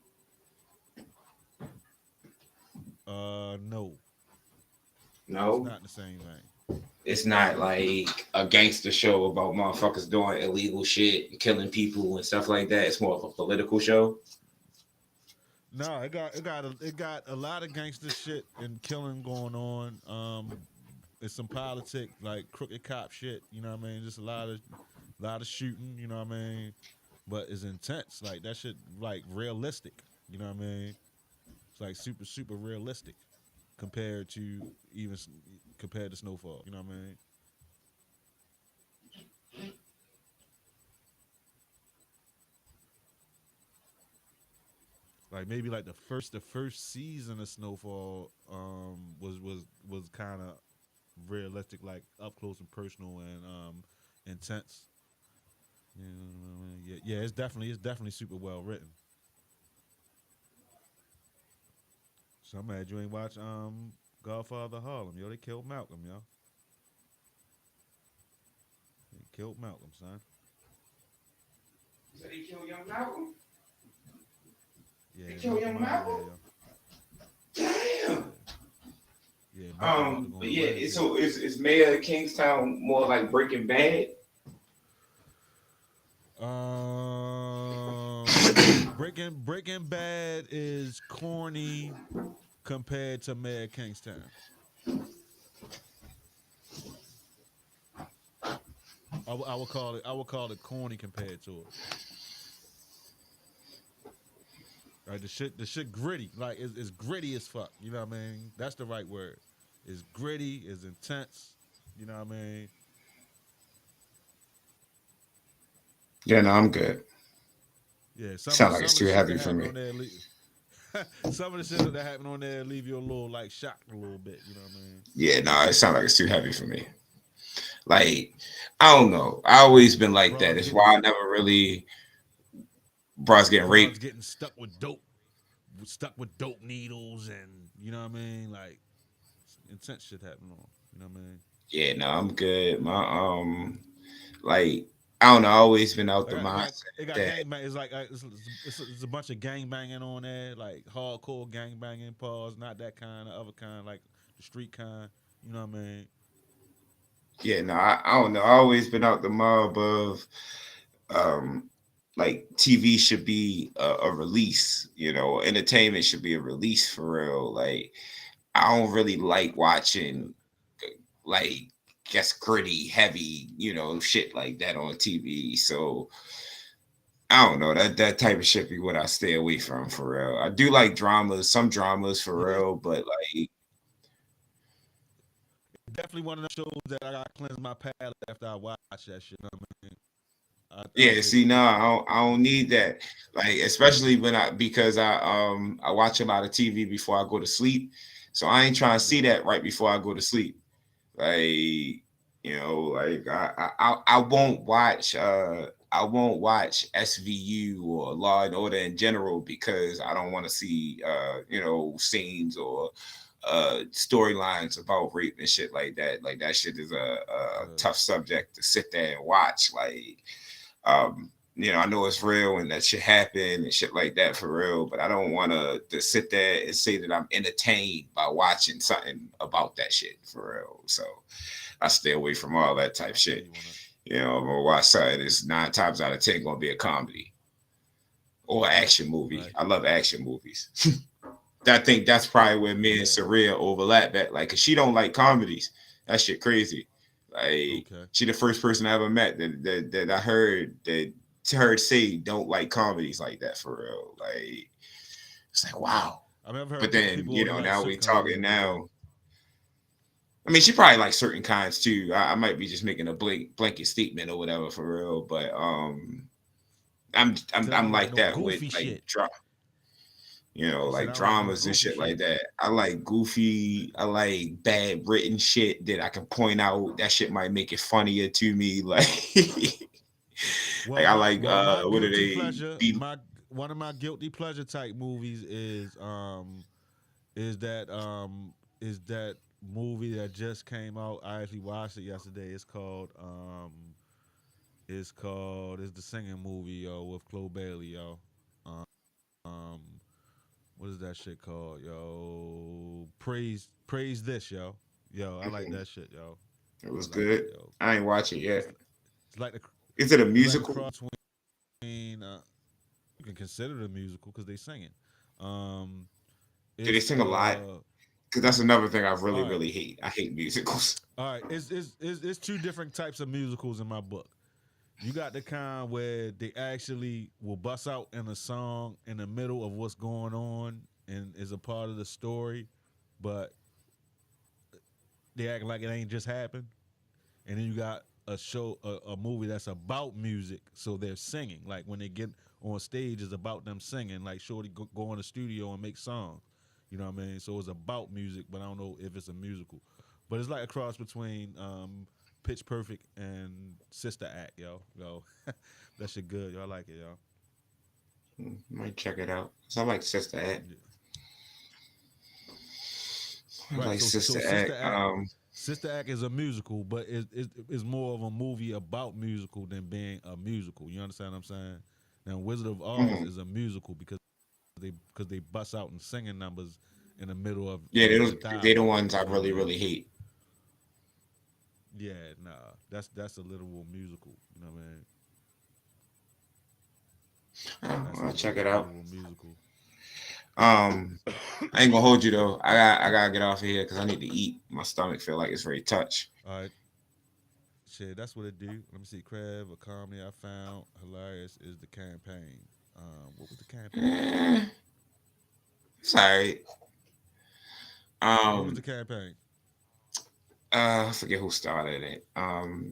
No, it's No, not in the same vein. it's not like a gangster show about motherfuckers doing illegal shit, killing people and stuff like that. It's more of a political show. No, it got a lot of gangster shit and killing going on. It's some politic like crooked cop shit. You know what I mean? Just a lot of shooting. You know what I mean? But it's intense. Like that shit, like realistic. You know what I mean? It's like super realistic compared to compared to Snowfall. You know what I mean? Like maybe like the first season of Snowfall was kind of realistic, like up close and personal and intense. You know what I mean? Yeah. It's definitely super well written. So I'm mad you ain't watch Godfather Harlem. Yo, they killed Malcolm, yo. They killed Malcolm, son. You said he killed Young Malcolm? Yeah, They killed Malcolm Young out of there, Malcolm? yo. Damn. Yeah. about to go But on a yeah, rampage. so is Mayor of Kingstown more like Breaking Bad? Breaking Bad is corny compared to Mad Kingstown. I would call it corny compared to it. Right, the shit gritty, like it's gritty as fuck. You know what I mean? That's the right word. It's gritty, it's intense. You know what I mean? Yeah, no, I'm good. Yeah, Sound like some it's of the too shit heavy that for happened me. on there, some of the shit that happened on there leave you a little like shocked a little bit. You know what I mean? Yeah, no, it sounds like it's too heavy for me. Like, I don't know. I always been like that. Bronx It's getting why I never really bros getting Bronx raped. getting stuck with dope needles, and you know what I mean? Like intense shit happening on. You know what I mean? Yeah, no, I'm good. My like I don't know. I always been out the mindset It got that gang bang. It's like it's a bunch of gang banging on there, like hardcore gang banging. Pause, not that kind, the other kind, like the street kind. You know what I mean? yeah, no, I don't know. I always been out the mob of um like TV should be a release, entertainment should be a release for real. Like I don't really like watching like guess gritty, heavy, shit like that on TV. So I don't know that type of shit be what I stay away from for real. I do like dramas, some dramas for Yeah, real, but like definitely one of them shows that I got to cleanse my palate after I watch that shit. You know what I mean? I yeah, say see, no, keep it. I don't need that. Like, especially because I watch a lot of TV before I go to sleep. So I ain't trying to see Yeah, that right before I go to sleep. Like, like I won't watch SVU or Law and Order in general because I don't want to see scenes or storylines about rape and shit like that. Like that shit is a yeah. tough subject to sit there and watch. Like I know it's real and that shit happen and shit like that for real, but I don't want to sit there and say that I'm entertained by watching something about that shit for real. So I stay away from all that type I feel shit. you on that. I'm gonna watch something that's 9 times out of 10 gonna be a comedy or an action movie. Right. I love action movies. I think that's probably where me and Yeah. Saria overlap at. Like, cause she don't like comedies. That shit crazy. Like, Okay. she the first person I ever met that I heard say don't like comedies like that for real. Like, it's like wow. I mean, I've heard But then people only like now we sitcoms, talking but yeah. now. I mean, she probably likes certain kinds too. I might be just making a blanket statement or whatever for real, but I'm Said I'm I I'm don't like like no that with goofy like shit. He said like I don't like no dramas and goofy shit like shit. that. I like goofy, I like bad written shit that I can point out. That shit might make it funnier to me. Like, like I like My what are guilty they pleasure, be my one of my guilty pleasure type movies is that is that movie that just came out. I actually watched it yesterday. It's the singing movie, yo, with Chloe Bailey, yo. Um what is that shit called, yo? Praise this, yo. Yo, I like Mhm. that shit, yo. It I was like it, good. yo. I ain't watch it It's yet. it's like the Is it a it's like a musical? cross between you can consider it a musical because they singing. Um, Do they it's sing a lot? Because that's another thing I really, all right, really hate. I hate musicals. all right. It's two different types of musicals in my book. You got the kind where they actually will bust out in a song in the middle of what's going on and is a part of the story, but they act like it ain't just happened. And then you got a movie that's about music, so they're singing. Like when they get on stage, it's about them singing. Like Shorty go in the studio and make songs. You know what I mean? So it's about music, but I don't know if it's a musical. But it's like a cross between Pitch Perfect and Sister Act, yo. That shit good, yo. I like it, yo. Might check it out. So I like Sister Act. Yeah. I Right. like So Sister Sister Act. Act Sister Act is a musical, but it's more of a movie about musical than being a musical. You understand what I'm saying? Now, Wizard of Oz mhm. is a musical because they bust out in singing numbers in the middle of Yeah, the they the dialogue. ones I You know what I really mean? really hate. Yeah, nah, that's a literal musical. You know what I mean? That's I'll check it a out. literal musical. I ain't gonna hold you though. I gotta get off of here because I need to eat. My stomach feel like it's very touched. All right, shit, that's what it do. Let me see. Crab, a comedy I found hilarious is the campaign. What was the campaign? Eh, it's alright. What was the Um, campaign? I forget who started it.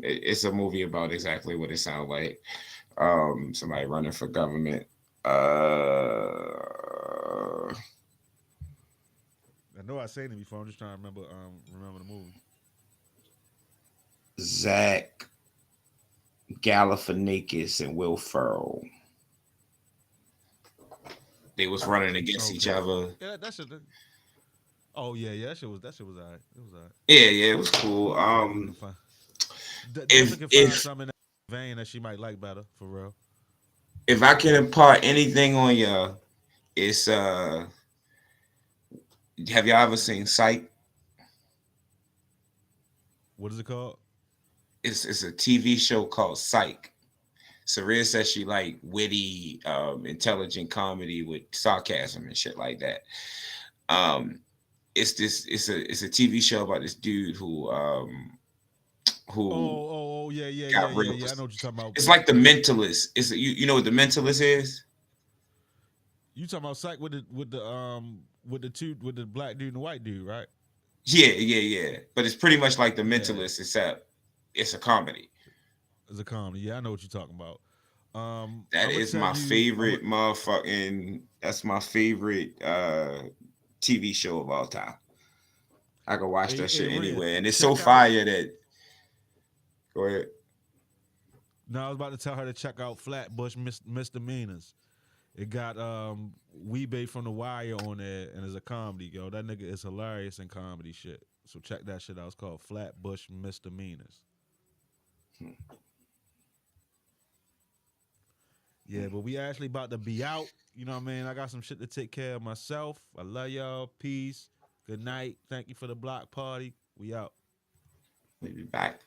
It's a movie about exactly what it sounds like. Somebody running for government. I know I seen it before. I'm just trying to remember the movie. Zach Galifianakis and Will Ferrell. They was running against each Okay. other. Yeah, that shit. Oh yeah. That shit was alright. It was alright. Yeah, it was cool. Definitely can find. Definitely If can find if something in that vein that she might like better for real. if I can impart anything on you, it's have y'all ever seen Psych? What is it called? It's a TV show called Psych. Saria says she like witty, intelligent comedy with sarcasm and shit like that. Um, it's a TV show about this dude who got real. Yeah. I know what you're talking about. It's like The Mentalist. You know what The Mentalist is? You talking about Psych with the black dude and the white dude, right? Yeah. But it's pretty much like The Yeah, Mentalist, except it's a comedy. it's a comedy. Yeah, I know what you're talking about. That I'm gonna is tell my you. favorite motherfucking. That's my favorite TV show of all time. I can watch that Hey shit Ren, anywhere, and it's so check out. fire that. Go ahead. No, I was about to tell her to check out Flatbush Misdemeanors. It got Weebay from The Wire on there, and it's a comedy, yo. That nigga is hilarious in comedy shit. So check that shit out. It's called Flatbush Misdemeanors. Yeah, but we actually about to be out. You know what I mean? I got some shit to take care of myself. I love y'all. Peace. Good night. Thank you for the block party. We out. We'll be back.